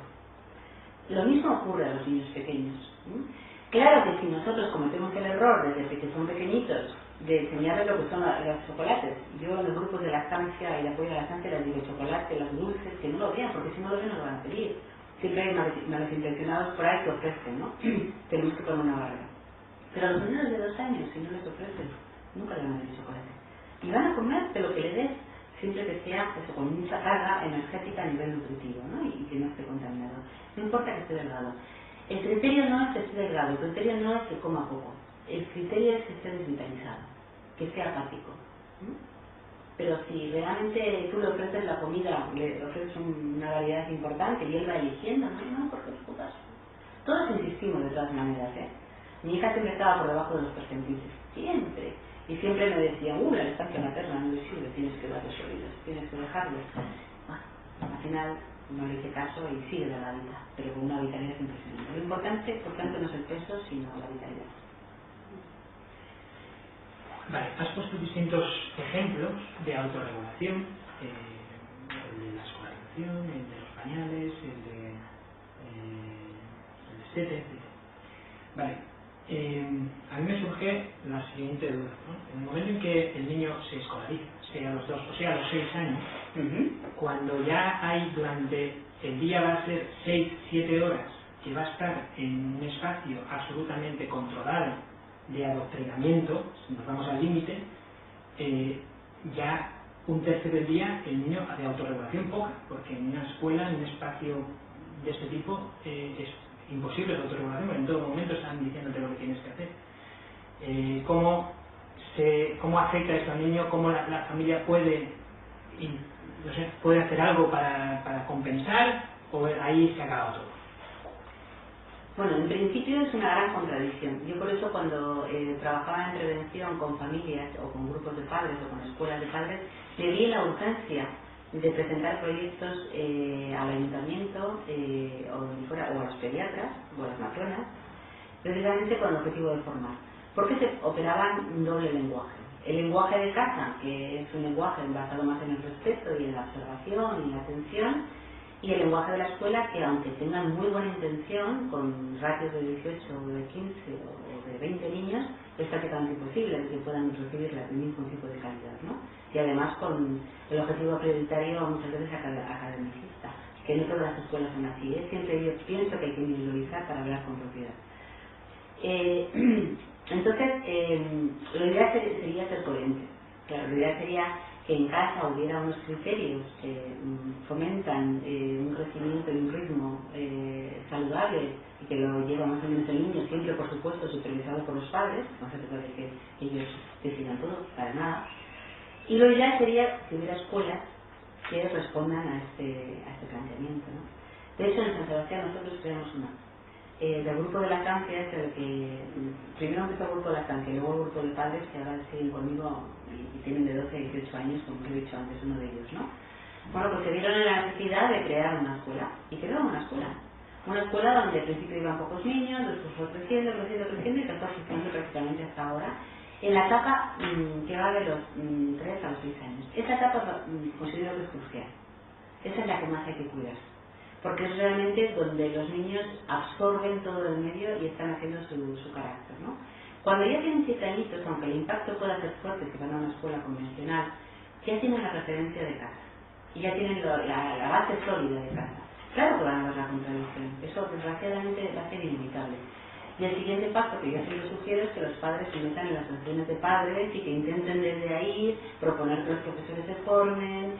Lo mismo ocurre a los niños pequeños. Claro que si nosotros cometemos el error desde que son pequeñitos de enseñarles lo que son los chocolates, yo en los grupos de lactancia y de apoyo a la lactancia les digo chocolate, los dulces, que no lo vean, porque si no lo ven no lo van a pedir. Siempre hay malintencionados por ahí que ofrecen, ¿no? Tenemos que poner una barrera. Pero a los niños de 2 años, si no les ofrecen, nunca le van a pedir chocolate. Y van a comer de lo que le des, siempre que sea eso, con mucha carga energética a nivel nutritivo, ¿no? Y que no esté contaminado. No importa que esté delgado. El criterio no es que esté delgado, el criterio no es que coma poco, el criterio es que esté desvitalizado, que sea apático. Pero si realmente tú le ofreces la comida, le ofreces una variedad importante y él va eligiendo, no, porque los putas. Todos insistimos de todas maneras, ¿eh? Mi hija siempre estaba por debajo de los percentiles, siempre. Y siempre me decían, la lactancia materna no le sirve, tienes que darle sólidos, tienes que dejarlos. Bueno, al final no le hice caso y sigue de la vida, pero con una vitalidad impresionante. Lo importante, por tanto, no es el peso, sino la vitalidad. Vale, has puesto distintos ejemplos de autorregulación, el de la escolarización, el de los pañales, el de etcétera, etcétera. Vale, a mí me surge la siguiente duda, ¿no? En el momento en que el niño se escolariza, sea a los 2 o sea a los 6 años, cuando ya hay durante el día va a ser 6-7 horas que va a estar en un espacio absolutamente controlado de adoctrinamiento, si nos vamos al límite, ya un tercio del día el niño de autorregulación poca, porque en una escuela, en un espacio de este tipo, es imposible la autorregulación, porque en todo momento están diciéndote lo que tienes que hacer. ¿Cómo afecta esto al niño? ¿Cómo la familia puede hacer algo para compensar? ¿O ahí se acaba todo? Bueno, en principio es una gran contradicción. Yo por eso cuando trabajaba en prevención con familias o con grupos de padres o con escuelas de padres, me vi la urgencia de presentar proyectos al ayuntamiento o a los pediatras o a las matronas, precisamente con el objetivo de formar. Porque se operaban un doble lenguaje. El lenguaje de casa, que es un lenguaje basado más en el respeto y en la observación y en la atención, y el lenguaje de la escuela, que aunque tengan muy buena intención, con ratios de 18 o de 15 o de 20 niños, es prácticamente imposible que puedan recibir el mismo tipo de calidad, ¿no? Y además con el objetivo prioritario muchas veces academicista, que no todas las escuelas son así, ¿eh? Siempre yo pienso que hay que individualizar para hablar con propiedad. Entonces, lo ideal sería ser coherente. Claro, lo ideal sería que en casa hubiera unos criterios que fomentan un crecimiento y un ritmo saludable y que lo lleva más o menos el niño, siempre por supuesto supervisado por los padres, no se trata de que ellos decidan todo, para nada. Y lo ideal sería que hubiera escuelas que respondan a este planteamiento, ¿no? De hecho, en San Sebastián nosotros creamos una. Del grupo de lactancia es el que primero empezó el grupo de lactancia y luego el grupo de padres que ahora siguen conmigo y tienen de 12 a 18 años, como he dicho antes, uno de ellos, ¿no? Bueno, pues se vieron en la necesidad de crear una escuela y crearon una escuela donde al principio iban pocos niños, después fue creciendo y está funcionando prácticamente hasta ahora en la etapa que va de los 3 a los 6 años. Esa etapa considero que es crucial, esa es la que más hay que cuidar, porque es realmente donde los niños absorben todo el medio y están haciendo su carácter, ¿no? Cuando ya tienen 7 añitos, aunque el impacto pueda ser fuerte si van a una escuela convencional, ya tienen la referencia de casa y ya tienen la base sólida de casa. Claro que van a ver la contradicción, eso desgraciadamente va a ser inevitable. Y el siguiente paso que yo se lo sugiero es que los padres se metan en las asociaciones de padres y que intenten desde ahí proponer que los profesores se formen,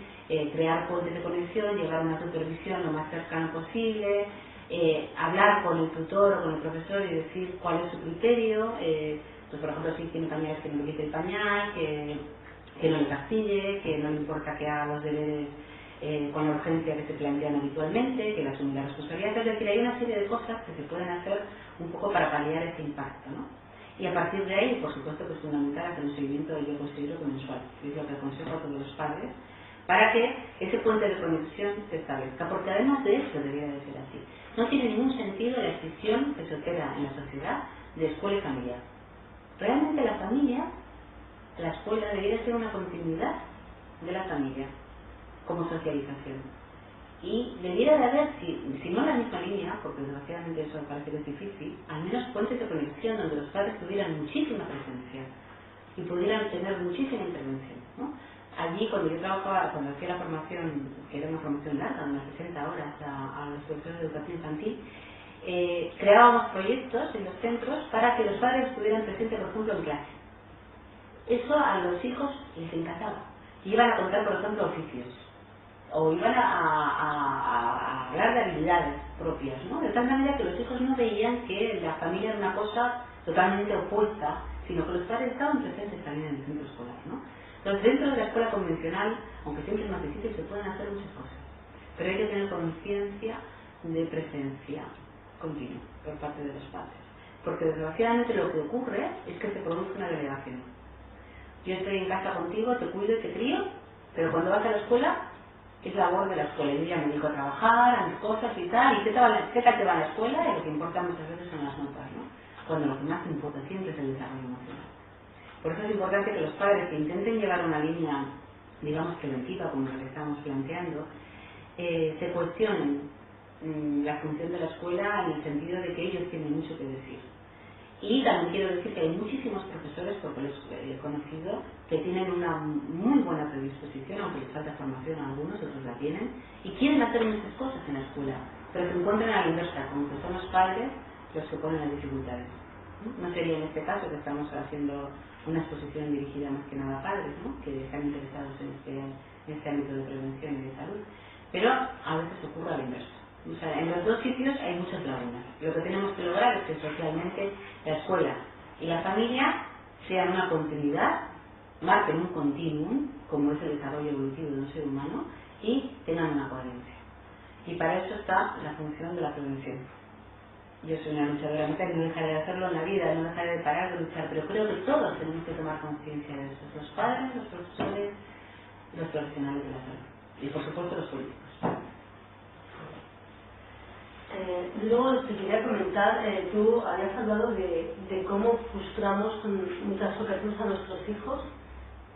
crear puentes de conexión, llevar una supervisión lo más cercana posible, hablar con el tutor o con el profesor y decir cuál es su criterio, pues por ejemplo si tiene pañales que no le quite el pañal, que no le castigue, que no le importa que haga los deberes con la urgencia que se plantean habitualmente, que le asume la responsabilidad. Es decir, hay una serie de cosas que se pueden hacer un poco para paliar ese impacto, ¿no? Y a partir de ahí, por supuesto que es fundamental hacer un seguimiento, yo considero que mensual, es lo que aconsejo a todos los padres, para que ese puente de conexión se establezca, porque además de eso debería de ser así. No tiene ningún sentido la escisión que se opera en la sociedad de escuela y familiar. Realmente la familia, la escuela debería ser una continuidad de la familia como socialización. Y debiera de haber, si no en la misma línea, porque desgraciadamente eso parece que es difícil, al menos puentes de conexión donde los padres tuvieran muchísima presencia y pudieran tener muchísima intervención, ¿no? Allí cuando yo trabajaba, cuando hacía la formación, que era una formación larga, unas 60 horas a los profesores de educación infantil, creábamos proyectos en los centros para que los padres estuvieran presentes, por ejemplo, en clase. Eso a los hijos les encantaba. Iban a contar, por ejemplo, oficios, o iban a hablar de habilidades, propias, ¿no? De tal manera que los hijos no veían que la familia era una cosa totalmente opuesta, sino que los padres estaban presentes también en el centro escolar, ¿no? Entonces, dentro de la escuela convencional, aunque siempre es más difícil, se pueden hacer muchas cosas, pero hay que tener conciencia de presencia continua por parte de los padres, porque desgraciadamente lo que ocurre es que se produce una delegación. Yo estoy en casa contigo, te cuido y te crío, pero cuando vas a la escuela es labor de la escuela. Yo ya me dedico a trabajar, a mis cosas y tal, y qué tal te va a la escuela, y lo que importa muchas veces son las notas, ¿no? Cuando lo que más importa siempre es el desarrollo emocional. Por eso es importante que los padres que intenten llevar una línea, digamos, preventiva, como la que estamos planteando, se cuestionen la función de la escuela en el sentido de que ellos tienen mucho que decir. Y también quiero decir que hay muchísimos profesores, porque los he conocido, que tienen una muy buena predisposición, aunque les falta formación a algunos, otros la tienen, y quieren hacer muchas cosas en la escuela, pero se encuentran a la inversa, como que son los padres los que ponen las dificultades. No sería en este caso que estamos haciendo una exposición dirigida más que nada a padres, ¿no?, que están interesados en este ámbito de prevención y de salud, pero a veces ocurre a la inversa. O sea, en los dos sitios hay muchas lagunas. Lo que tenemos que lograr es que socialmente la escuela y la familia sean una continuidad, marquen un continuum, como es el desarrollo evolutivo de un ser humano, y tengan una coherencia. Y para eso está la función de la prevención. Yo soy una luchadora, no dejaré de hacerlo en la vida, no dejaré de parar de luchar, pero creo que todos tenemos que tomar conciencia de eso, los padres, los profesores, los profesionales de la salud y por supuesto los políticos. Luego te quería comentar, tú habías hablado de cómo frustramos en muchas ocasiones a nuestros hijos,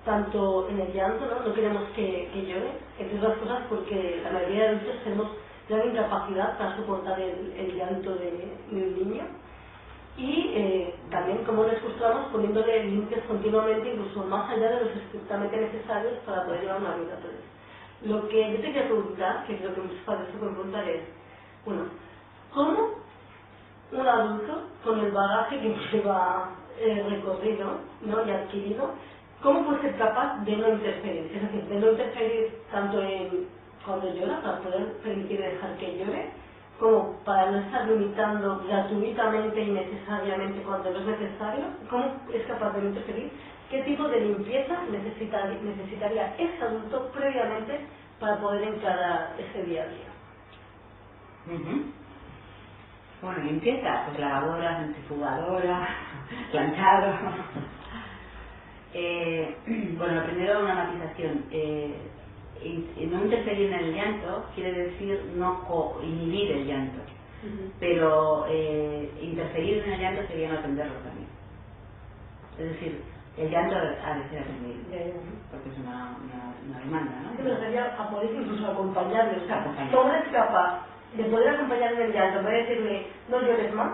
tanto en el llanto, no queremos que llore, entre otras cosas porque la mayoría de adultos tenemos gran incapacidad para soportar el llanto de un niño, y también cómo les frustramos poniéndole límites continuamente, incluso más allá de los estrictamente necesarios para poder llevar una vida. Entonces, lo que yo te quería preguntar, que creo que muchos padres se pueden preguntar es, bueno, ¿cómo un adulto con el bagaje que lleva recorrido, ¿no?, y adquirido, cómo puede ser capaz de no interferir? Es decir, de no interferir tanto en cuando llora, para poder permitir dejar que llore, como para no estar limitando gratuitamente y necesariamente cuando no es necesario. ¿Cómo es capaz de no interferir? ¿Qué tipo de limpieza necesitaría ese adulto previamente para poder encarar ese día a día? Bueno, limpieza, pues lavadora, centrifugadora, planchado. Bueno, primero una matización. No interferir en el llanto quiere decir no inhibir el llanto, pero interferir en el llanto sería no atenderlo también. Es decir, el llanto ha de ser atendido, porque es una demanda, ¿no? Pero sería a poder incluso acompañarle, o sea, ¿cómo es capaz de poder acompañar en el llanto, poder decirle no llores más,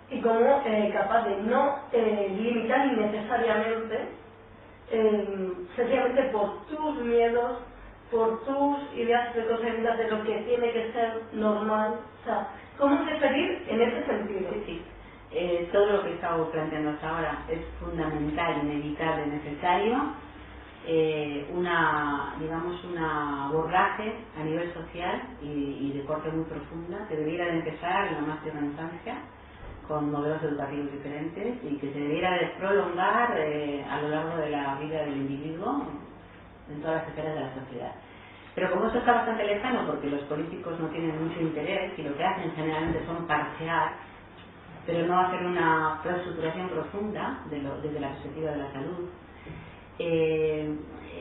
y como capaz de no limitar innecesariamente, sencillamente por tus miedos, por tus ideas preconcebidas de lo que tiene que ser normal? O sea, ¿cómo interferir en ese sentido? Sí. Todo lo que estamos planteando hasta ahora es fundamental, inevitable, necesario, un abordaje a nivel social y de corte muy profunda que debiera de empezar en la más tierna infancia con modelos educativos diferentes y que se debiera de prolongar a lo largo de la vida del individuo en todas las esferas de la sociedad. Pero como eso está bastante lejano porque los políticos no tienen mucho interés y lo que hacen generalmente son parchear, pero no hacer una reestructuración profunda desde la perspectiva de la salud,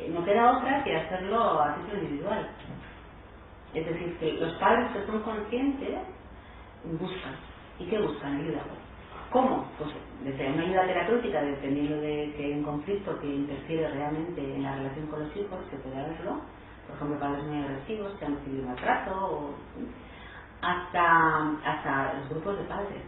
no queda otra que hacerlo a título individual. Es decir, que los padres que son conscientes buscan. ¿Y qué buscan? Ayuda. ¿Cómo? Pues desde una ayuda terapéutica, dependiendo de que hay un conflicto que interfiere realmente en la relación con los hijos, que puede haberlo, por ejemplo, padres muy agresivos que han recibido maltrato, hasta los grupos de padres.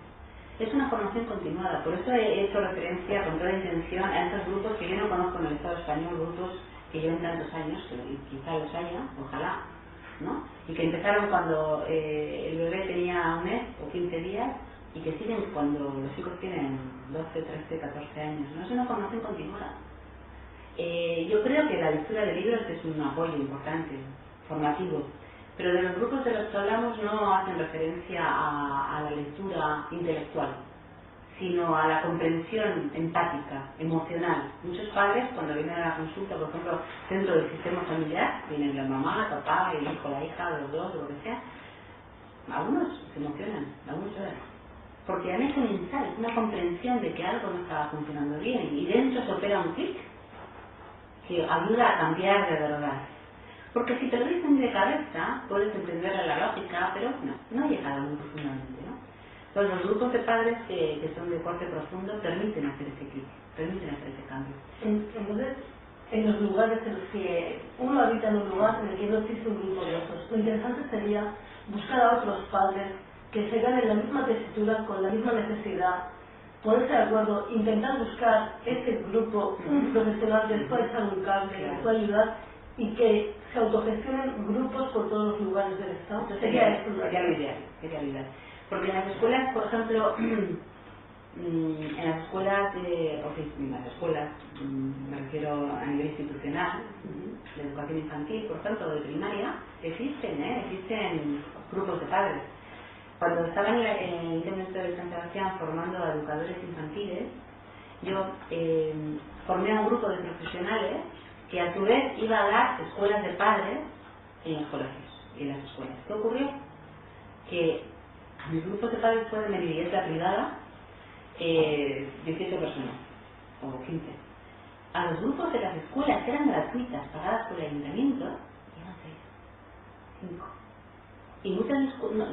Es una formación continuada, por eso he hecho referencia con toda intención a estos grupos que yo no conozco en el Estado español, grupos que llevan tantos años, que quizá los haya, ojalá, ¿no? Y que empezaron cuando el bebé tenía un mes o 15 días y que siguen cuando los chicos tienen 12, 13, 14 años, ¿no? Es una formación continuada. Yo creo que la lectura de libros es un apoyo importante, formativo, Pero de los grupos de los que hablamos no hacen referencia a la lectura intelectual, sino a la comprensión empática, emocional. Muchos padres, cuando vienen a la consulta, por ejemplo, dentro del sistema familiar, vienen la mamá, el papá, el hijo, la hija, los dos, lo que sea, algunos se emocionan, algunos lloran, porque han hecho un insight, una comprensión de que algo no estaba funcionando bien, y dentro se opera un clic que ayuda a cambiar de verdad. Porque si te lo dicen de cabeza, puedes entender la lógica, pero no ha llegado muy profundamente, ¿no? Entonces los grupos de padres que son de corte profundo permiten hacer ese clic, permiten hacer ese cambio. Entonces, en los lugares en los que uno habita en un lugar en el que no existe un grupo de otros, lo interesante sería buscar a otros padres que se ganen la misma tesitura, con la misma necesidad, ponerse de acuerdo, intentar buscar ese grupo, un profesional que les pueda echar un cable, que les pueda ayudar, y que se autogestionen grupos por todos los lugares del Estado. Sería lo ideal, sería lo ideal. Porque en las escuelas, por ejemplo, en las escuelas, me refiero a nivel institucional, de educación infantil, por tanto, de primaria, existen grupos de padres. Cuando estaba en el Instituto de San Sebastián formando a educadores infantiles, yo formé un grupo de profesionales que a su vez iba a dar escuelas de padres en los colegios y en las escuelas. ¿Qué ocurrió? Que a mis grupos de padres pueden venir, y es la privada, 18 personas o 15. A los grupos de las escuelas que eran gratuitas, pagadas por el ayuntamiento, eran 5. Y muchas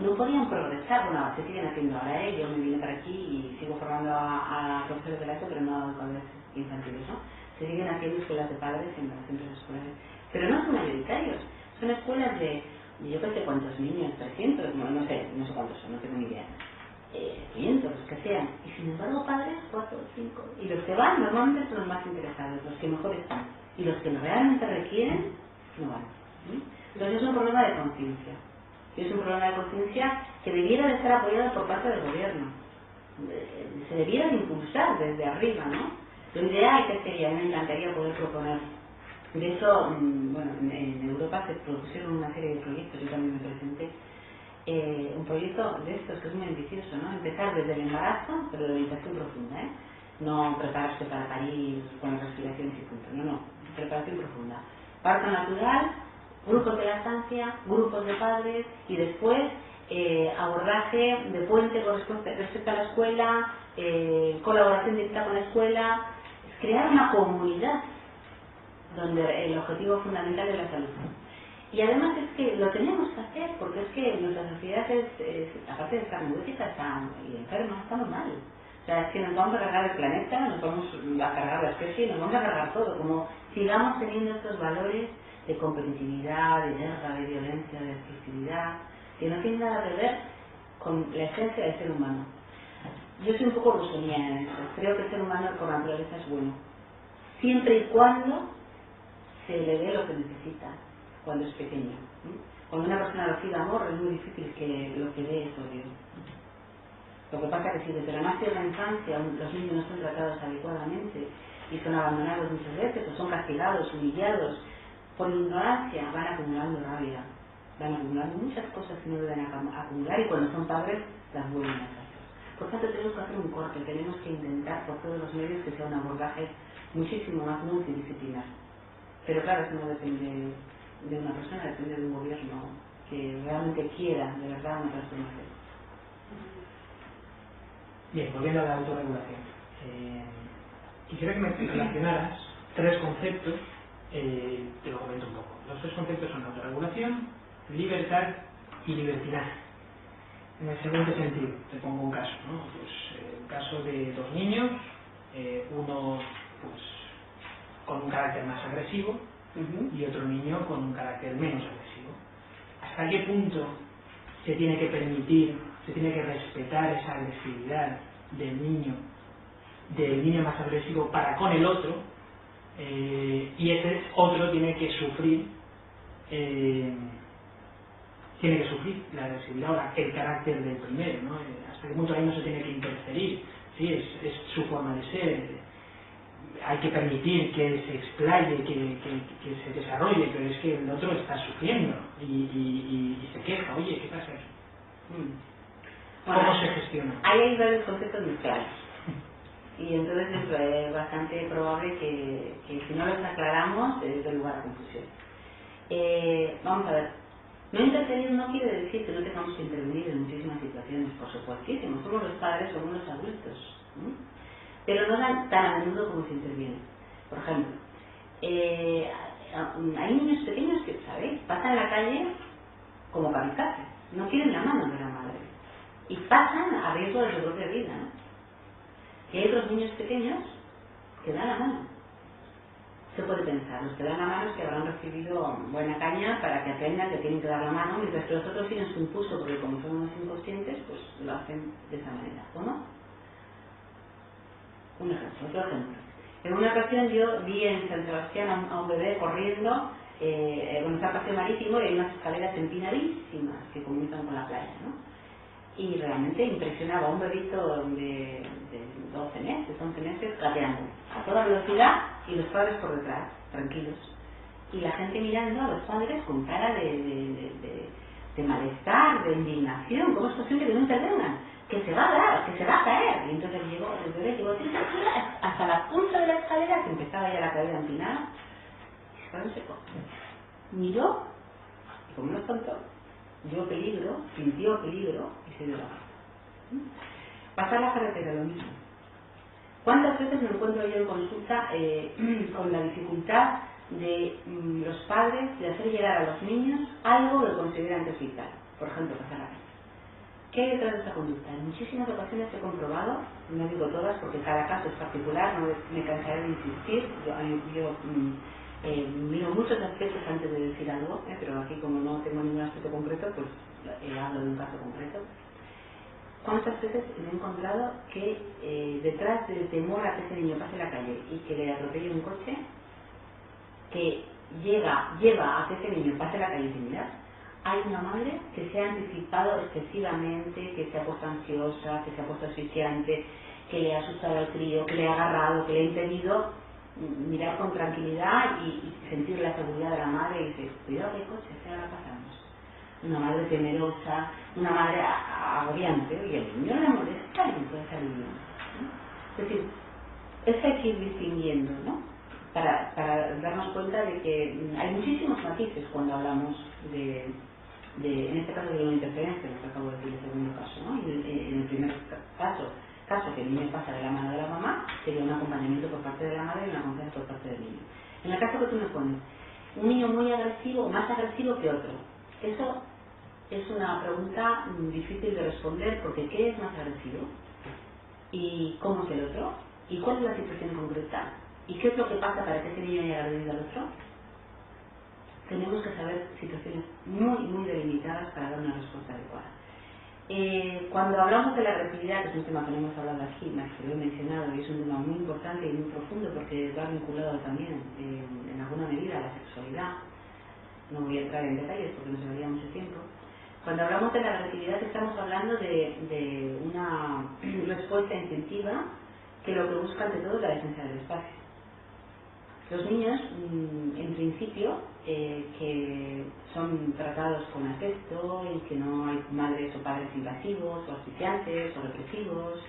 no podían progresar, bueno, se siguen haciendo ahora, yo me vine para aquí y sigo formando a profesores de la ESO, pero no a educadores infantiles, ¿no? Se siguen haciendo escuelas de padres en los centros escolares, pero no son mayoritarios, son escuelas de yo qué sé cuántos niños, 300, no sé cuántos son, no tengo ni idea, 500, los que sean, y sin embargo padres 4 o 5, y los que van normalmente son los más interesados, los que mejor están, y los que realmente requieren no van. Entonces es un problema de conciencia, y es un problema de conciencia que debiera de estar apoyado por parte del gobierno, se debiera de impulsar desde arriba, ¿no? Lo ideal que sería, me encantaría poder proponer. De eso, bueno, en Europa se propusieron una serie de proyectos, yo también me presenté, un proyecto de estos que es muy ambicioso, ¿no? Empezar desde el embarazo, pero de meditación profunda, no prepararse para parir con la respiración y punto, no, preparación profunda. Parto natural, grupos de lactancia, grupos de padres y después abordaje de puente con respecto a la escuela, colaboración directa con la escuela, crear una comunidad donde el objetivo fundamental es la salud. Y además es que lo tenemos que hacer, porque es que nuestra sociedad aparte de estar música, está enferma, estamos mal. O sea, es que nos vamos a cargar el planeta, nos vamos a cargar la especie, nos vamos a cargar todo, como sigamos teniendo estos valores de competitividad, de guerra, de violencia, de destructividad, que no tienen nada que ver con la esencia del ser humano. Yo soy un poco rusoniana en eso. Creo que el ser humano por naturaleza es bueno, siempre y cuando se le dé lo que necesita cuando es pequeño. Cuando una persona recibe amor es muy difícil que lo que dé es odio. Lo que pasa es que si desde la más tierna infancia los niños no son tratados adecuadamente y son abandonados muchas veces o son castigados, humillados, por ignorancia van acumulando rabia, van acumulando muchas cosas que no deben acumular, y cuando son padres las vuelven a hacer. Por tanto tenemos que hacer un corte, tenemos que intentar por todos los medios que sea un abordaje muchísimo más multidisciplinar. Pero claro, eso no depende de una persona, depende de un gobierno que realmente quiera de verdad una transformación. Bien, volviendo a la autorregulación. Quisiera que me relacionaras 3 conceptos, te lo comento un poco. Los 3 conceptos son autorregulación, libertad y libertinaje. En el siguiente sentido, te pongo un caso, ¿no? Pues el caso de 2 niños, uno pues con un carácter más agresivo y otro niño con un carácter menos agresivo. ¿Hasta qué punto se tiene que permitir, se tiene que respetar esa agresividad del niño más agresivo para con el otro, y ese otro tiene que sufrir la agresividad o el carácter del primero, ¿no? Hasta qué punto ahí no se tiene que interferir, ¿sí? Es su forma de ser. hay que permitir que se explaye, que se desarrolle, pero es que el otro está sufriendo y se queja, oye, ¿qué pasa aquí? ¿Cómo se gestiona? Ahí hay varios conceptos muy claros. Y entonces es bastante probable que si no los aclaramos, dé lugar a confusión. Vamos a ver. No intervenir no quiere decir que no tengamos que intervenir en muchísimas situaciones, por supuestísimo. Somos los padres, somos los adultos. Pero no tan a menudo como se interviene. Por ejemplo, hay niños pequeños que, ¿sabéis? Pasan la calle como kamikaze. No quieren la mano de la madre. Y pasan a riesgo de su propia vida, ¿no? Y hay otros niños pequeños que dan la mano. Se puede pensar, los que dan la mano es que habrán recibido buena caña para que aprendan que tienen que dar la mano, mientras que los otros tienen su impulso, porque como son unos inconscientes, pues lo hacen de esa manera, ¿o no? Un ejemplo, otro ejemplo. En una ocasión yo vi en San Sebastián a un bebé corriendo con un paseo marítimo y hay unas escaleras empinadísimas que comunican con la playa, ¿no? Y realmente impresionaba a un bebito de 12 meses, 11 meses, gateando a toda velocidad y los padres por detrás, tranquilos. Y la gente mirando a los padres con cara de malestar, de indignación. ¿Cómo es posible que no intervengan? Que se va a dar, que se va a caer. Y entonces el bebé llegó hasta la punta de la escalera, que empezaba ya la caída empinada, y se paró seco. Miró, y como no es tonto, vio peligro, sintió peligro y se dio la vuelta. Pasar la carretera, lo mismo. ¿Cuántas veces me encuentro yo en consulta con la dificultad de los padres de hacer llegar a los niños algo que consideran que es vital? Por ejemplo, pasar la calle. ¿Qué hay detrás de esta conducta? En muchísimas ocasiones he comprobado, no digo todas porque cada caso es particular, no me cansaré de insistir, yo miro muchos aspectos antes de decir algo, pero aquí como no tengo ningún aspecto concreto, pues hablo de un caso concreto. ¿Cuántas veces me he encontrado que detrás del temor a que ese niño pase la calle y que le atropelle un coche, que lleva a que ese niño pase la calle sin mirar, hay una madre que se ha anticipado excesivamente, que se ha puesto ansiosa, que se ha puesto asfixiante, que le ha asustado al crío, que le ha agarrado, que le ha impedido mirar con tranquilidad y sentir la seguridad de la madre y dice, cuidado que coche, que ahora pasamos. Una madre temerosa, una madre agobiante, y el niño le molesta y entonces al niño, ¿no? Es decir, eso hay que ir distinguiendo, ¿no? Para darnos cuenta de que hay muchísimos matices cuando hablamos en este caso de una interferencia, lo que acabo de decir en el segundo caso, ¿no? Y en el primer caso que el niño pasa de la mano de la mamá, sería un acompañamiento por parte de la madre y una confianza por parte del niño. En el caso que tú me pones, un niño muy agresivo, más agresivo que otro, eso es una pregunta difícil de responder porque ¿qué es más agresivo? ¿Y cómo es el otro? ¿Y cuál es la situación concreta? ¿Y qué es lo que pasa para que ese niño haya agredido al otro? Tenemos que saber situaciones muy, muy delimitadas para dar una respuesta adecuada. Cuando hablamos de la agresividad, que es un tema que no hemos hablado aquí, más que lo he mencionado, y es un tema muy importante y muy profundo porque va vinculado también en alguna medida a la sexualidad, no voy a entrar en detalles porque nos llevaría mucho tiempo. Cuando hablamos de la agresividad estamos hablando de una respuesta instintiva que lo que busca ante todo es la defensa del espacio. Los niños, en principio, que son tratados con afecto y que no hay madres o padres invasivos o asfixiantes o represivos,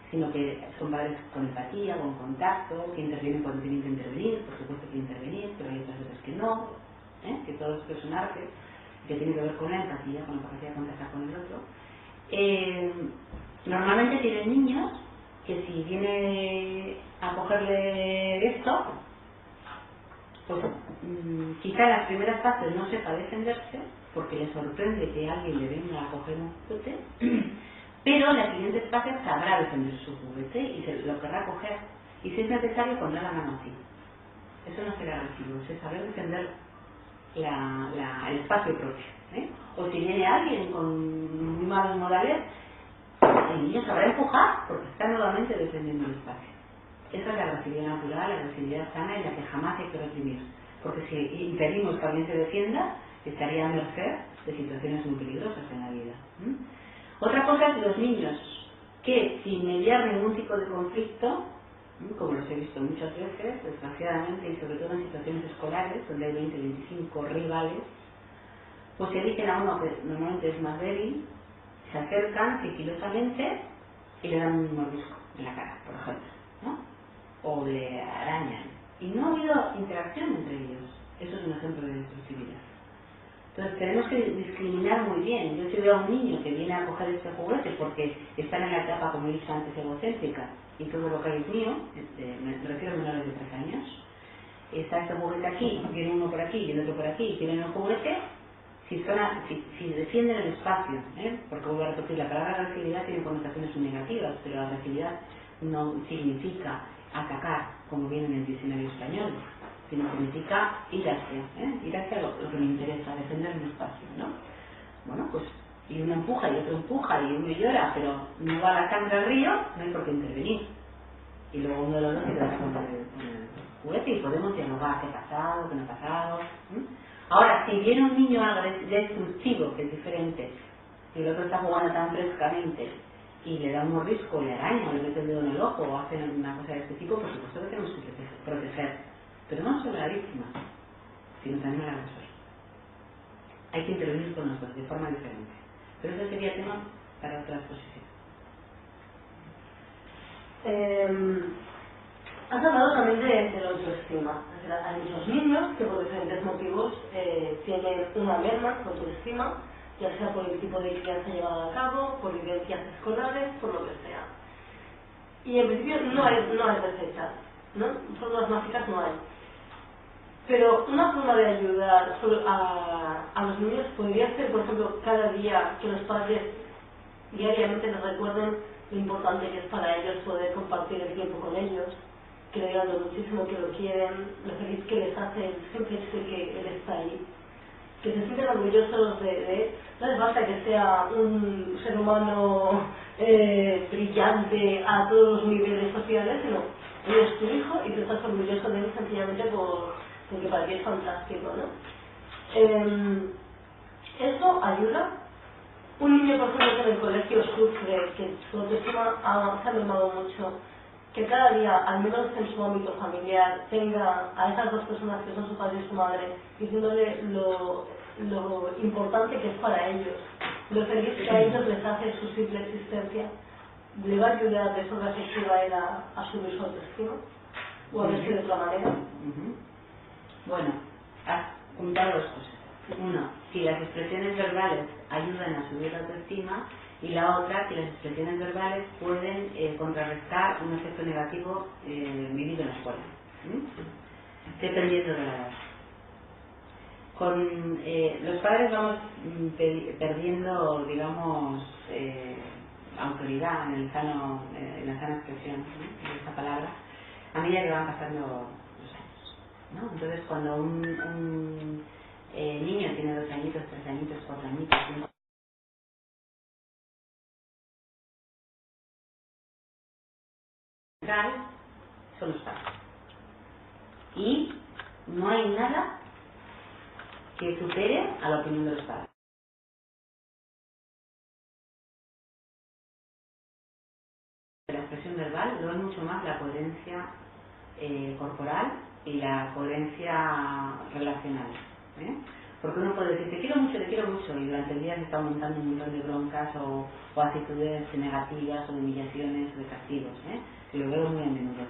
sino que son padres con empatía, con contacto, que intervienen cuando tienen que intervenir, por supuesto que intervenir, pero hay otras veces que no, que todo esto es un arte que tiene que ver con la empatía, con la capacidad de contactar con el otro. Normalmente tienen niños que si viene a cogerle esto, pues quizá en las primeras fases no sepa defenderse porque le sorprende que alguien le venga a coger un juguete, pero en las siguientes fases sabrá defender su juguete y se lo querrá coger, y si es necesario pondrá la mano así. Eso no será agresivo, es saber defender el espacio propio, o si viene alguien con muy malos modales, el niño sabrá empujar porque está nuevamente defendiendo el espacio. Esa es la agresividad natural, la agresividad sana y la que jamás hay que reprimir, porque si impedimos que alguien se defienda, estaría a merced de situaciones muy peligrosas en la vida. Otra cosa es los niños que sin mediar ningún tipo de conflicto como los he visto muchas veces, desgraciadamente, y sobre todo en situaciones escolares, donde hay 20 25 rivales, pues se eligen a uno que normalmente es más débil, se acercan sigilosamente y le dan un mordisco en la cara, por ejemplo, ¿no? O le arañan. Y no ha habido interacción entre ellos. Eso es un ejemplo de destructividad. Entonces tenemos que discriminar muy bien. Yo si veo a un niño que viene a coger este juguete porque están en la etapa, como he dicho antes, egocéntrica, y todo lo que hay es mío, me refiero a menores de 3 años, está este juguete aquí, viene uno por aquí y el otro por aquí, y tienen el juguete, si defienden el espacio, porque voy a repetir, la palabra agresividad tiene connotaciones muy negativas, pero la agresividad no significa atacar, como viene en el diccionario español, sino significa ir hacia lo que me interesa, defender mi espacio, ¿no? Bueno, pues, y uno empuja y otro empuja y uno llora, pero no va la sangre al río, no hay por qué intervenir. Y luego uno de los dos se queda con el juguete y podemos dialogar qué ha pasado, qué no ha pasado. Ahora, si viene un niño destructivo, que es diferente, y el otro está jugando tan frescamente, y le da un mordisco, le araña, o le mete el dedo en el ojo, o hace una cosa de este tipo, por supuesto que tenemos que proteger. Pero no solo a la víctima, sino también al agresor. Hay que intervenir con nosotros de forma diferente. Pero ese sería tema para otra exposición. Has hablado también de la autoestima. Hay muchos niños que por diferentes motivos tienen una merma de autoestima, ya sea por el tipo de crianza llevada a cabo, por vivencias escolares, por lo que sea. Y en principio no hay recetas, ¿no? Fórmulas mágicas no hay. Pero una forma de ayudar a los niños podría ser, por ejemplo, cada día que los padres diariamente les recuerden lo importante que es para ellos poder compartir el tiempo con ellos, que le digan lo muchísimo que lo quieren, lo feliz que les hace siempre que él está ahí, que se sienten orgullosos de él. No les basta que sea un ser humano brillante a todos los niveles sociales, sino él es tu hijo y tú estás orgulloso de él sencillamente porque para ti es fantástico, ¿no? Eso ayuda. Un niño, por ejemplo, que en el colegio sufre, que su autoestima se ha mermado mucho, que cada día, al menos en su ámbito familiar, tenga a esas dos personas que son su padre y su madre, diciéndole lo importante que es para ellos, lo feliz que a ellos les hace su simple existencia, le va a ayudar de forma efectiva a él a subir su autoestima o a verse de otra manera. Bueno, has juntado dos cosas. Uno, si las expresiones verbales ayudan a subir la autoestima, y la otra, si las expresiones verbales pueden contrarrestar un efecto negativo vivido en la escuela, dependiendo de la edad. Con los padres vamos perdiendo, digamos, autoridad en la sana expresión de esta palabra a medida que van pasando los años, ¿no? Entonces, cuando un niño tiene 2 añitos, 3 añitos, 4 añitos, 5 son los padres. Y no hay nada que supere a la opinión de los padres. La expresión verbal lo es mucho más la coherencia corporal y la coherencia relacional. Porque uno puede decir te quiero mucho y durante el día se está montando un montón de broncas o actitudes negativas o de humillaciones o de castigos, y lo veo muy a menudo.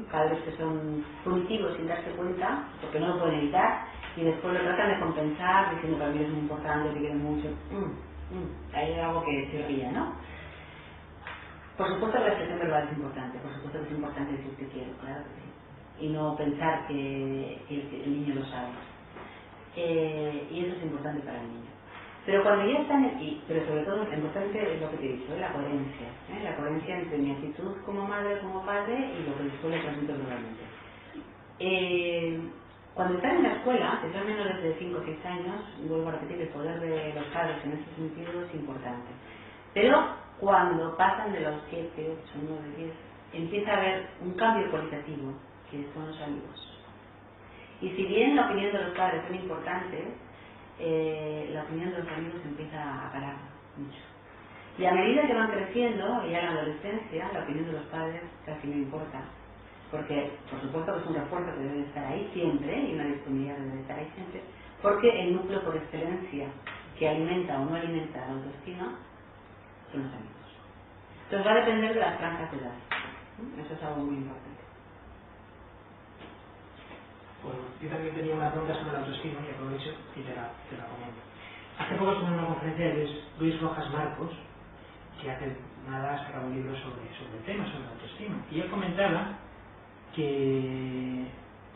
Padres que son punitivos sin darse cuenta porque no lo pueden evitar y después lo tratan de compensar diciendo que a mí es muy importante, te quiero mucho. Ahí hay algo que chirría, ¿no? Por supuesto que la expresión verbal es importante, por supuesto que es importante decir te quiero, claro que sí, y no pensar que el niño lo sabe. Y eso es importante para el niño. Pero cuando ya están aquí, pero sobre todo lo importante es lo que te he dicho, la coherencia entre mi actitud como madre, como padre y lo que después le transmito verbalmente. Cuando están en la escuela, que son menores de 5 o 6 años, vuelvo a repetir, el poder de los padres en ese sentido es importante. Pero cuando pasan de los 7, 8, 9, 10, empieza a haber un cambio cualitativo, que son los amigos. Y si bien la opinión de los padres es importante, la opinión de los amigos empieza a parar mucho. Y a medida que van creciendo, ya en la adolescencia, la opinión de los padres casi no importa. porque por supuesto que es un refuerzo que debe estar ahí siempre, y una disponibilidad debe estar ahí siempre, porque el núcleo por excelencia que alimenta o no alimenta la autoestima son los amigos. Entonces va a depender de las franjas de edad. Eso es algo muy importante. Bueno, yo también tenía una pregunta sobre la autoestima y aprovecho y te la comento. Hace poco estuve en una conferencia de Luis Rojas Marcos, que hace nada ha sacado un libro sobre el tema, sobre la autoestima. Y él comentaba que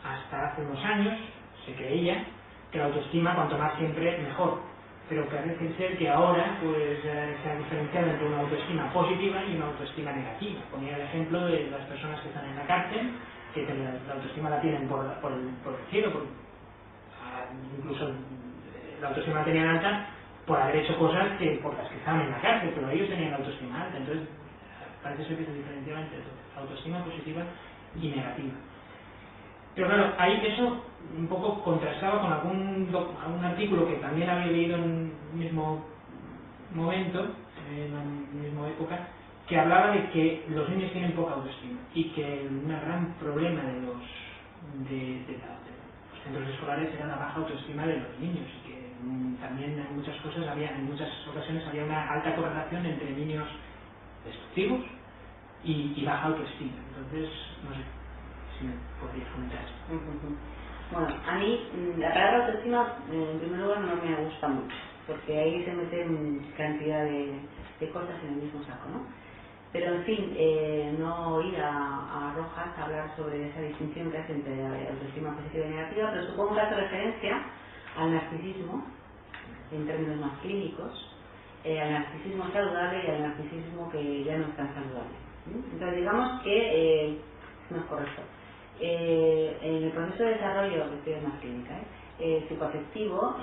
hasta hace unos años se creía que la autoestima cuanto más siempre mejor, pero parece ser que ahora pues se ha diferenciado entre una autoestima positiva y una autoestima negativa. Ponía el ejemplo de las personas que están en la cárcel, que la autoestima la tienen por el cielo, incluso la autoestima la tenían alta por haber hecho cosas por las que estaban en la cárcel, pero ellos tenían la autoestima alta. Entonces parece ser que se diferenciaba entre autoestima positiva y negativa. Pero claro, ahí eso un poco contrastaba con algún artículo que también había leído en el mismo momento, en la misma época, que hablaba de que los niños tienen poca autoestima y que un gran problema de los centros escolares era la baja autoestima de los niños, y que también en muchas ocasiones había una alta correlación entre niños destructivos y baja autoestima. Entonces, no sé si me podrías comentar esto. Bueno, a mí la palabra autoestima en primer lugar no me gusta mucho, porque ahí se meten cantidad de cosas en el mismo saco, ¿no? Pero en fin, no oí a Rojas hablar sobre esa distinción que hace entre autoestima positiva y negativa, pero supongo que hace referencia al narcisismo en términos más clínicos, al narcisismo saludable y al narcisismo que ya no es tan saludable. Entonces digamos que no es correcto. En el proceso de desarrollo, que estoy en más clínica, psicoafectivo,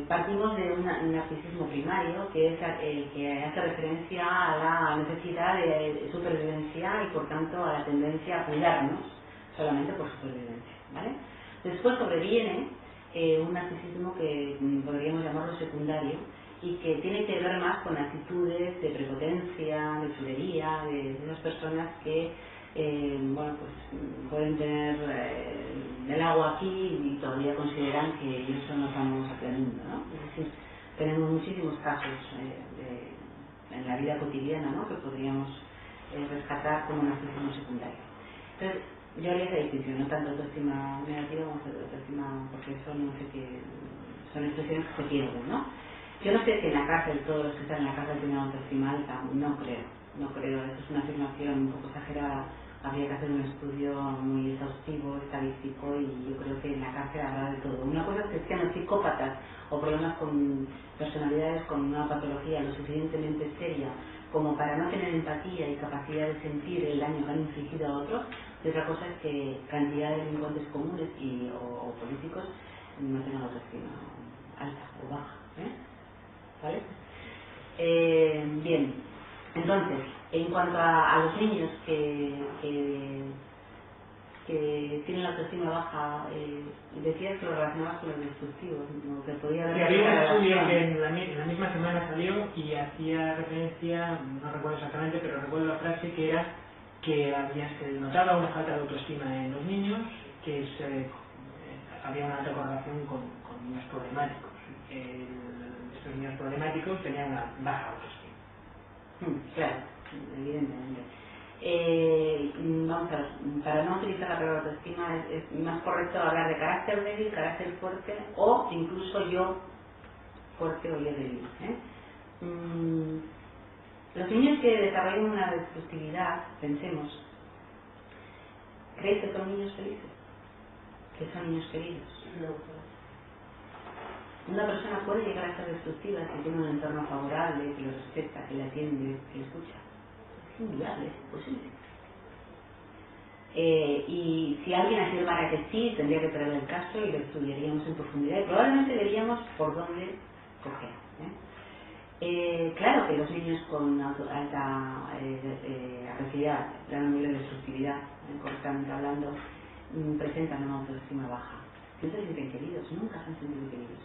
partimos de un narcisismo primario, que es el que hace referencia a la necesidad de supervivencia y por tanto a la tendencia a cuidarnos solamente por supervivencia, ¿vale? Después sobreviene un narcisismo que podríamos llamarlo secundario, y que tiene que ver más con actitudes de prepotencia, de chulería, de esas personas que bueno, pues pueden tener el agua aquí y todavía consideran que eso no estamos aprendiendo, ¿no? Es decir, tenemos muchísimos casos en la vida cotidiana, ¿no?, que podríamos rescatar como narcisismo secundario. Entonces, yo haría esa distinción, no tanto autoestima negativa como autoestima, porque eso no sé qué, son expresiones que se pierden, ¿no? Yo no sé si en la cárcel todos los que están en la cárcel tienen autoestima alta, no creo, eso es una afirmación un poco exagerada. Habría que hacer un estudio muy exhaustivo, estadístico, y yo creo que en la cárcel habrá de todo. Una cosa es que sean psicópatas o problemas con personalidades con una patología lo suficientemente seria como para no tener empatía y capacidad de sentir el daño que han infligido a otros, y otra cosa es que cantidad de delincuentes comunes o políticos no tengan autoestima alta o baja, ¿vale? Bien, entonces, en cuanto a los niños que tienen la autoestima baja, decías que lo relacionabas con los destructivos, ¿no? Que podía haber... Sí, había un estudio que en la misma semana salió y hacía referencia, no recuerdo exactamente, pero recuerdo la frase que era que se notaba una falta de autoestima en los niños, que había una alta correlación con niños problemáticos. Estos niños problemáticos tenían una baja autoestima. Claro, evidentemente. Vamos a ver, para no utilizar la palabra autoestima es más correcto hablar de carácter débil, carácter fuerte, o incluso yo fuerte o yo débil. Los niños que desarrollan una destructividad, pensemos, ¿crees que son niños felices? ¿Que son niños queridos? No. Una persona puede llegar a ser destructiva si tiene un entorno favorable, que lo respeta, que le atiende, que le escucha. Es inviable, es imposible. Y si alguien afirmara que sí, tendría que traer el caso y lo estudiaríamos en profundidad y probablemente veríamos por dónde coger. Claro que los niños con alta agresividad, gran nivel de destructividad, correctamente hablando, presentan una autoestima baja. No se sienten queridos, nunca se han sentido queridos.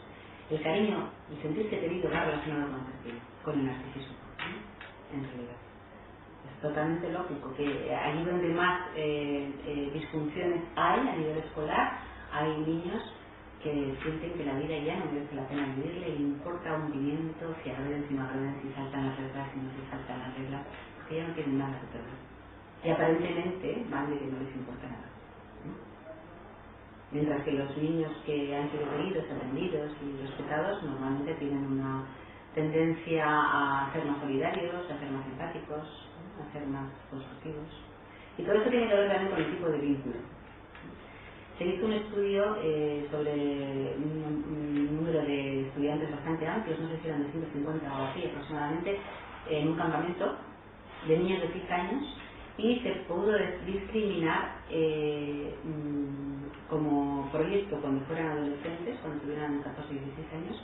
El cariño, el sentirse querido va relacionado con la autoestima, con el narcisismo, en realidad. Es totalmente lógico que allí donde más disfunciones hay a nivel escolar, hay niños que sienten que la vida ya no merece la pena vivirle, y importa un pimiento si agreden, si no agreden, si saltan las reglas, si no se saltan las reglas, porque ya no tienen nada que perder. Y aparentemente van de que no les importa nada, ¿no? Mientras que los niños que han sido queridos, atendidos y respetados normalmente tienen una tendencia a ser más solidarios, a ser más empáticos, ¿no? A ser más constructivos. Y todo eso tiene que ver también con el tipo de vínculo. Se hizo un estudio sobre un número de estudiantes bastante amplios, no sé si eran de 150 o así aproximadamente, en un campamento de niños de 6 años, y se pudo discriminar como proyecto cuando fueran adolescentes, cuando tuvieran 14 y 16 años,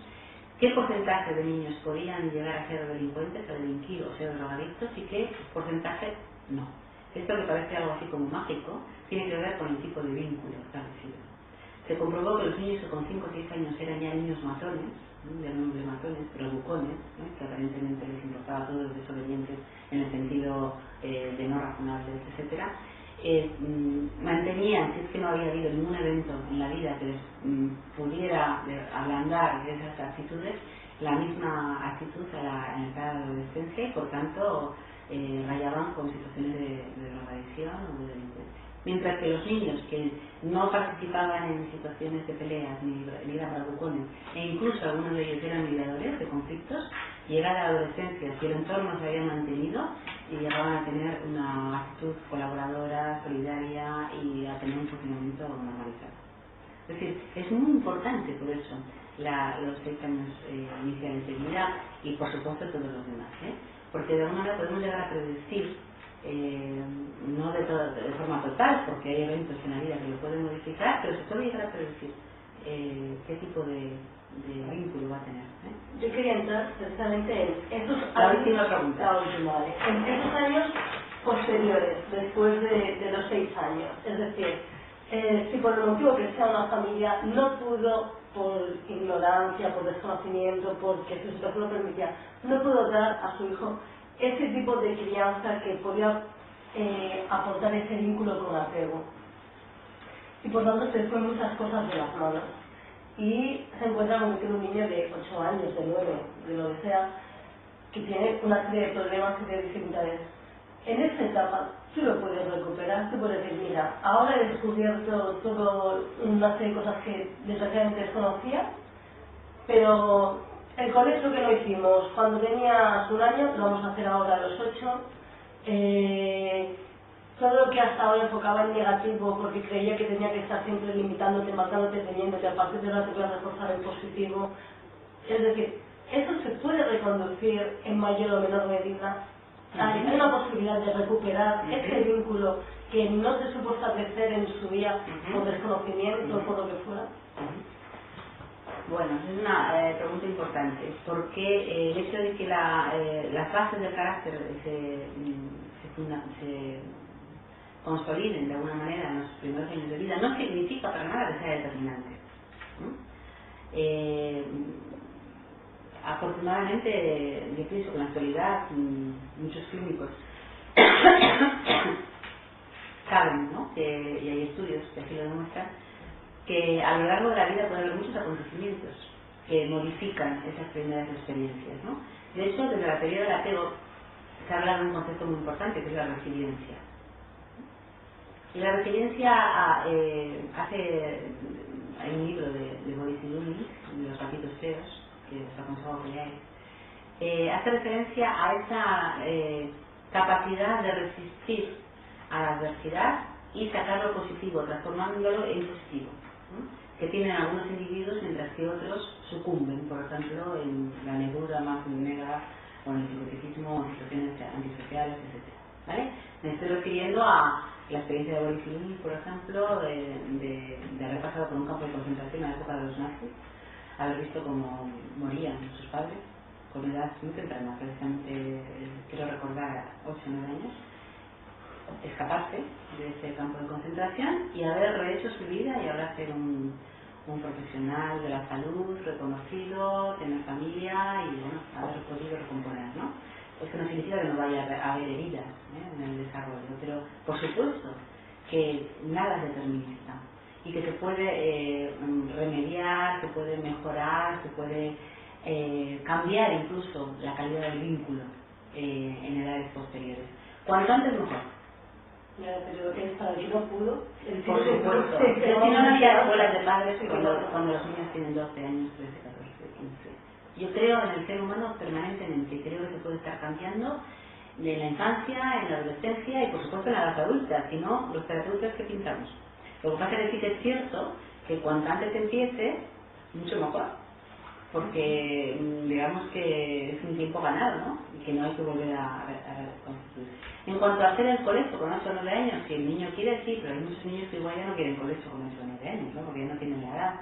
qué porcentaje de niños podían llegar a ser delincuentes, a delinquir o ser drogadictos, y qué porcentaje no. Esto que parece algo así como mágico tiene que ver con el tipo de vínculo establecido. Se comprobó que los niños que con 5 o 6 años eran ya niños matones, ¿no? De nombre matones, pero bucones, ¿no? Que aparentemente les importaba a todos, desobedientes en el sentido de no razonables, etcétera, mantenían, si es que no había habido ningún evento en la vida que les pudiera ablandar esas actitudes, la misma actitud en la edad de adolescencia, y por tanto rayaban con situaciones de drogadicción o de delincuencia. Mientras que los niños que no participaban en situaciones de peleas ni eran bravucones, e incluso algunos de ellos eran mediadores de conflictos, llegada a la adolescencia, si el entorno se había mantenido, y llegaban a tener una actitud colaboradora, solidaria, y a tener un funcionamiento normalizado. Es decir, es muy importante por eso los 6 años iniciales de vida, y por supuesto todos los demás, porque de alguna manera podemos llegar a predecir, no de forma total, porque hay eventos en la vida que lo pueden modificar, pero se puede llegar a predecir qué tipo de vínculo va a tener. Yo quería entrar precisamente en esos la última pregunta. La última, ¿vale? En esos años posteriores, después de los 6 años, es decir, si por el motivo que sea una familia no pudo, por ignorancia, por desconocimiento, porque su situación lo permitía, no pudo dar a su hijo ese tipo de crianza que podía aportar ese vínculo con apego, y por tanto se fue muchas cosas de las manos, y se encuentra con que tiene un niño de 8 años, de 9, de lo que sea, que tiene una serie de problemas y de dificultades. En esta etapa tú lo puedes recuperar, tú puedes decir, mira, ahora he descubierto toda una serie de cosas que desgraciadamente desconocía, pero el colegio que no hicimos cuando tenías 1 año, lo vamos a hacer ahora a los 8. Todo lo que hasta ahora enfocaba en negativo porque creía que tenía que estar siempre limitándote, matándote, teniéndote, a partir de ahora te voy a reforzar el positivo. Es decir, eso se puede reconducir en mayor o menor medida. Hay una posibilidad de recuperar ese vínculo que no se supo establecer en su día por desconocimiento o por lo que fuera. Bueno, es una pregunta importante, porque el hecho de que las bases del carácter se consoliden de alguna manera en los primeros años de vida no significa para nada que sea determinante, afortunadamente, yo pienso que en la actualidad muchos clínicos saben, ¿no? Y hay estudios que así lo demuestran, que a lo largo de la vida puede haber muchos acontecimientos que modifican esas primeras experiencias, ¿no? De hecho, desde la teoría del apego se habla de un concepto muy importante, que es la resiliencia. Y la resiliencia hay un libro de Boris Cyrulnik, de los gatitos feos, que os aconsejo que leáis, hace referencia a esa capacidad de resistir a la adversidad y sacar lo positivo, transformándolo en positivo, que tienen algunos individuos, mientras que otros sucumben, por ejemplo, en la negrura más negra, o en el psicoticismo, o en situaciones antisociales, etc. ¿Vale? Me estoy refiriendo a la experiencia de Boris Cyrulnik, por ejemplo, de haber pasado por un campo de concentración en la época de los nazis, haber visto cómo morían sus padres con edad muy temprana, precisamente quiero recordar 8 o 9 años, escaparse de ese campo de concentración y haber rehecho su vida y ahora ser un profesional de la salud reconocido, tener familia y bueno, haber podido recomponer, ¿no? Eso no significa que no vaya a haber heridas en el desarrollo, pero por supuesto que nada es determinista y que se puede remediar, se puede mejorar, se puede cambiar incluso la calidad del vínculo en edades posteriores. Cuanto antes mejor. Pero que para el que no pudo, el Por supuesto. Pero si no, no había escuelas de padres cuando los niños tienen 12 años, 13, 14, 15. Yo creo en el ser humano permanentemente y creo que se puede estar cambiando en la infancia, en la adolescencia y por supuesto en la edad adulta, si no, los terapeutas que pintamos. Lo que pasa es que sí que es cierto que cuanto antes empiece, mucho mejor, porque digamos que es un tiempo ganado, ¿no? Y que no hay que volver a reconstituir. En cuanto a hacer el colegio con 8 o 9 años, si el niño quiere, sí, pero hay muchos niños que igual ya no quieren colegio con 8 o 9 años, ¿no? Porque ya no tienen la edad.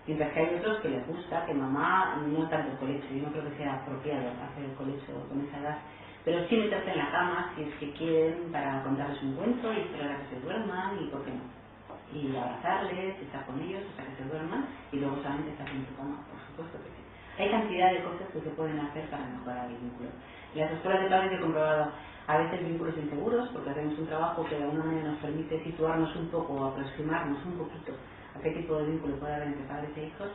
Mientras que hay otros que les gusta, que mamá no tanto el colegio, yo no creo que sea apropiado hacer el colegio con esa edad, pero sí meterse en la cama si es que quieren para contarles un cuento y esperar a que se duerman y por qué no. Y abrazarles, estar con ellos hasta que se duerman y luego solamente estar en su cama, por supuesto que sí. Hay cantidad de cosas que se pueden hacer para mejorar el vínculo. En las escuelas de padres he comprobado a veces vínculos inseguros porque hacemos un trabajo que de alguna manera nos permite situarnos un poco o aproximarnos un poquito a qué tipo de vínculo puede haber entre padres e hijos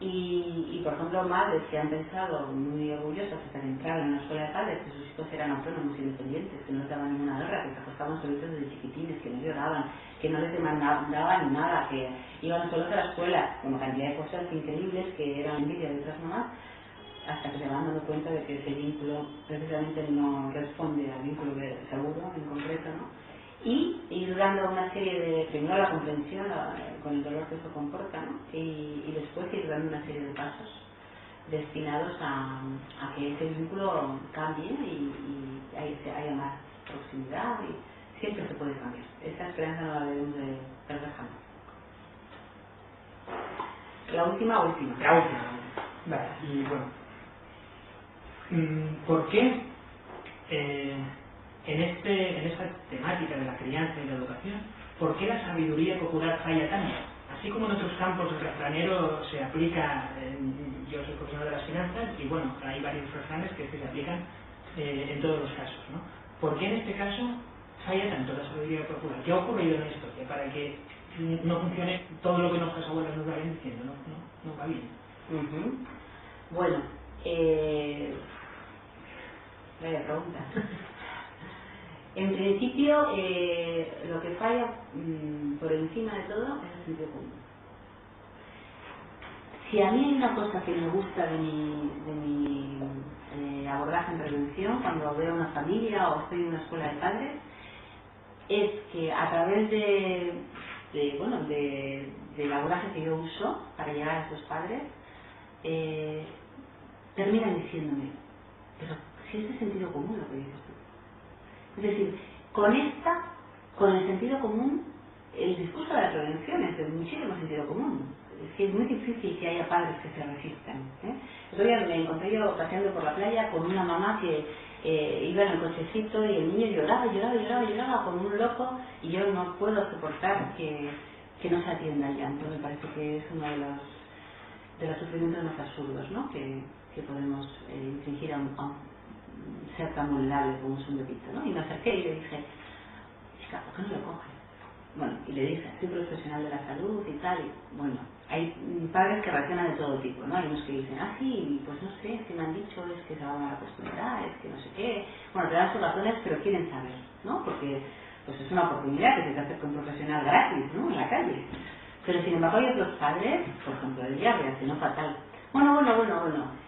y por ejemplo madres que han pensado muy orgullosas hasta que entraron en una escuela de padres que sus hijos eran autónomos e independientes, que no les daban ninguna guerra, que se acostaban solitos desde chiquitines, que no lloraban, que no les demandaban nada, que iban solos a la escuela, con una cantidad de cosas increíbles que eran envidia de otras mamás, hasta que se van dando cuenta de que ese vínculo precisamente no responde al vínculo seguro en concreto, ¿no? Y ir dando una serie de, primero la comprensión con el dolor que eso comporta, ¿no? Y después ir dando una serie de pasos destinados a que ese vínculo cambie y haya más proximidad y siempre se puede cambiar. Esa esperanza no la debemos de perder jamás. La última. La última. Vale, y bueno. ¿Por qué en esta temática de la crianza y la educación, por qué la sabiduría popular falla tanto? Así como en otros campos el refranero se aplica, yo soy profesor de las finanzas y bueno, hay varios refranes que se aplican en todos los casos, ¿no? ¿Por qué en este caso falla tanto la sabiduría popular? ¿Qué ha ocurrido en esto? Que para que no funcione todo lo que nuestras abuelas nos vayan diciendo, no va bien. Bueno, vaya pregunta. En principio, lo que falla por encima de todo es el sentido común. Si a mí hay una cosa que me gusta de mi abordaje en prevención, cuando veo una familia o estoy en una escuela de padres, es que a través del abordaje que yo uso para llegar a esos padres, terminan diciéndome, pero si es de sentido común lo que dices tú. Es decir, con el sentido común, el discurso de la prevención es de muchísimo sentido común. Es que es muy difícil que haya padres que se resistan. Otro día me encontré yo paseando por la playa con una mamá que iba en el cochecito y el niño lloraba como un loco y yo no puedo soportar que no se atienda el llanto. Me parece que es uno de los sufrimientos más absurdos, ¿no? que podemos infligir a un ser tan vulnerable como es un bebito, ¿no? Y me acerqué y le dije, chica, ¿por qué no lo coges? Bueno, y le dije, soy profesional de la salud y tal, y bueno, hay padres que reaccionan de todo tipo, ¿no? Hay unos que dicen, sí, pues no sé, si me han dicho es que se van a acostumbrar, es que no sé qué, bueno, te dan sus razones, pero quieren saber, ¿no? Porque pues es una oportunidad que se te hace con un profesional gratis, ¿no? En la calle. Pero sin embargo hay otros padres, por ejemplo, el día reaccionó fatal. Bueno,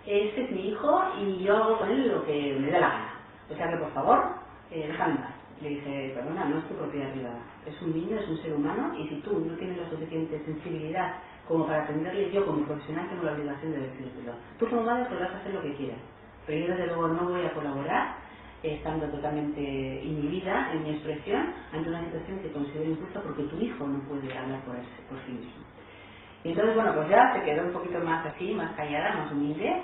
este es mi hijo y yo hago con él lo que me dé la gana. O sea que por favor, déjame en paz. Le dije, perdona, no es tu propiedad privada. Es un niño, es un ser humano y si tú no tienes la suficiente sensibilidad como para atenderle, yo como profesional tengo la obligación de decírtelo. Tú como madre podrás hacer lo que quieras, pero yo desde luego no voy a colaborar estando totalmente inhibida en mi expresión ante una situación que considero injusta porque tu hijo no puede hablar por sí mismo. Y entonces, bueno, pues ya se quedó un poquito más así, más callada, más humilde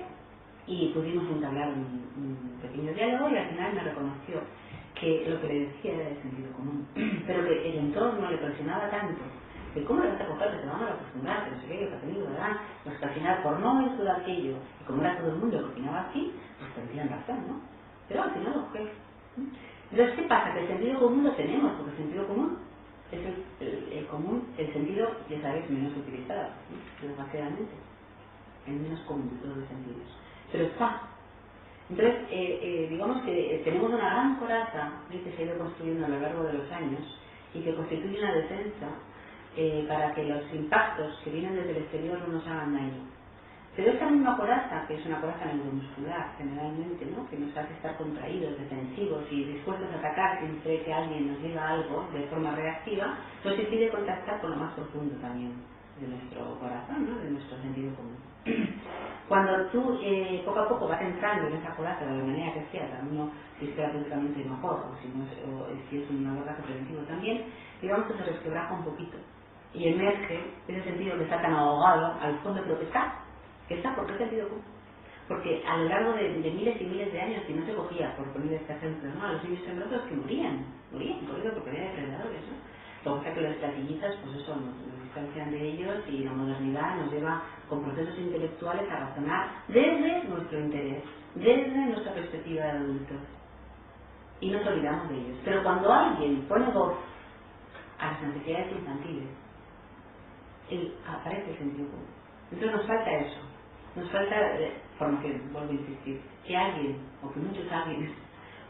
y pudimos entablar un pequeño diálogo y al final me reconoció que lo que le decía era de sentido común, pero que el entorno le presionaba tanto, que cómo le vas a coger, que te van a acostumbrar, que no sé qué, que te ha tenido, ¿verdad? Pues que al final, por no eso de aquello, y como era todo el mundo que opinaba así, pues tendrían razón, ¿no? pero al final objeto. Entonces, ¿qué pasa? Que el sentido común lo tenemos, porque el sentido común es el común, el sentido, ya sabéis, menos utilizado, ¿no? Desgraciadamente, el menos común de todos los sentidos. Pero está. Entonces, digamos que tenemos una gran coraza que se ha ido construyendo a lo largo de los años y que constituye una defensa para que los impactos que vienen desde el exterior no nos hagan daño. Pero esta misma coraza, que es una coraza neuromuscular generalmente, ¿no? Que nos hace estar contraídos, defensivos y dispuestos a atacar siempre que alguien nos diga algo de forma reactiva, nos impide contactar con lo más profundo también de nuestro corazón, ¿no? De nuestro sentido común. Cuando tú poco a poco vas entrando en esa coraza de la manera que sea, cada uno si es terapéuticamente mejor o si es un abordaje preventivo también, digamos que se resquebraja un poquito y emerge ese sentido que está tan ahogado al fondo, pero que está porque es sentido común. Porque a lo largo de miles y miles de años, si no se cogía, por poner este ejemplo, ¿no? A los niños temblorosos que morían por eso, porque eran depredadores, ¿no? Lo que pasa es que las platillitas, pues eso, nos distancian de ellos y la modernidad nos lleva con procesos intelectuales a razonar desde nuestro interés, desde nuestra perspectiva de adultos. Y nos olvidamos de ellos. Pero cuando alguien pone voz a las necesidades infantiles, aparece el sentido común. Entonces nos falta eso. Nos falta formación, vuelvo a insistir, que alguien, o que muchos alguien,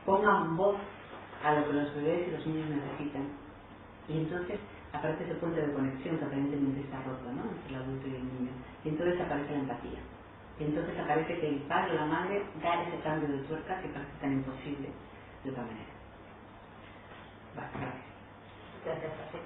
pongan voz a lo que los bebés y los niños necesitan. Y entonces aparece ese punto de conexión que aparentemente está roto, ¿no? Entre el adulto y el niño. Y entonces aparece la empatía. Y entonces aparece que el padre o la madre da ese cambio de tuerca que parece tan imposible de otra manera. Vale, gracias. Gracias, José.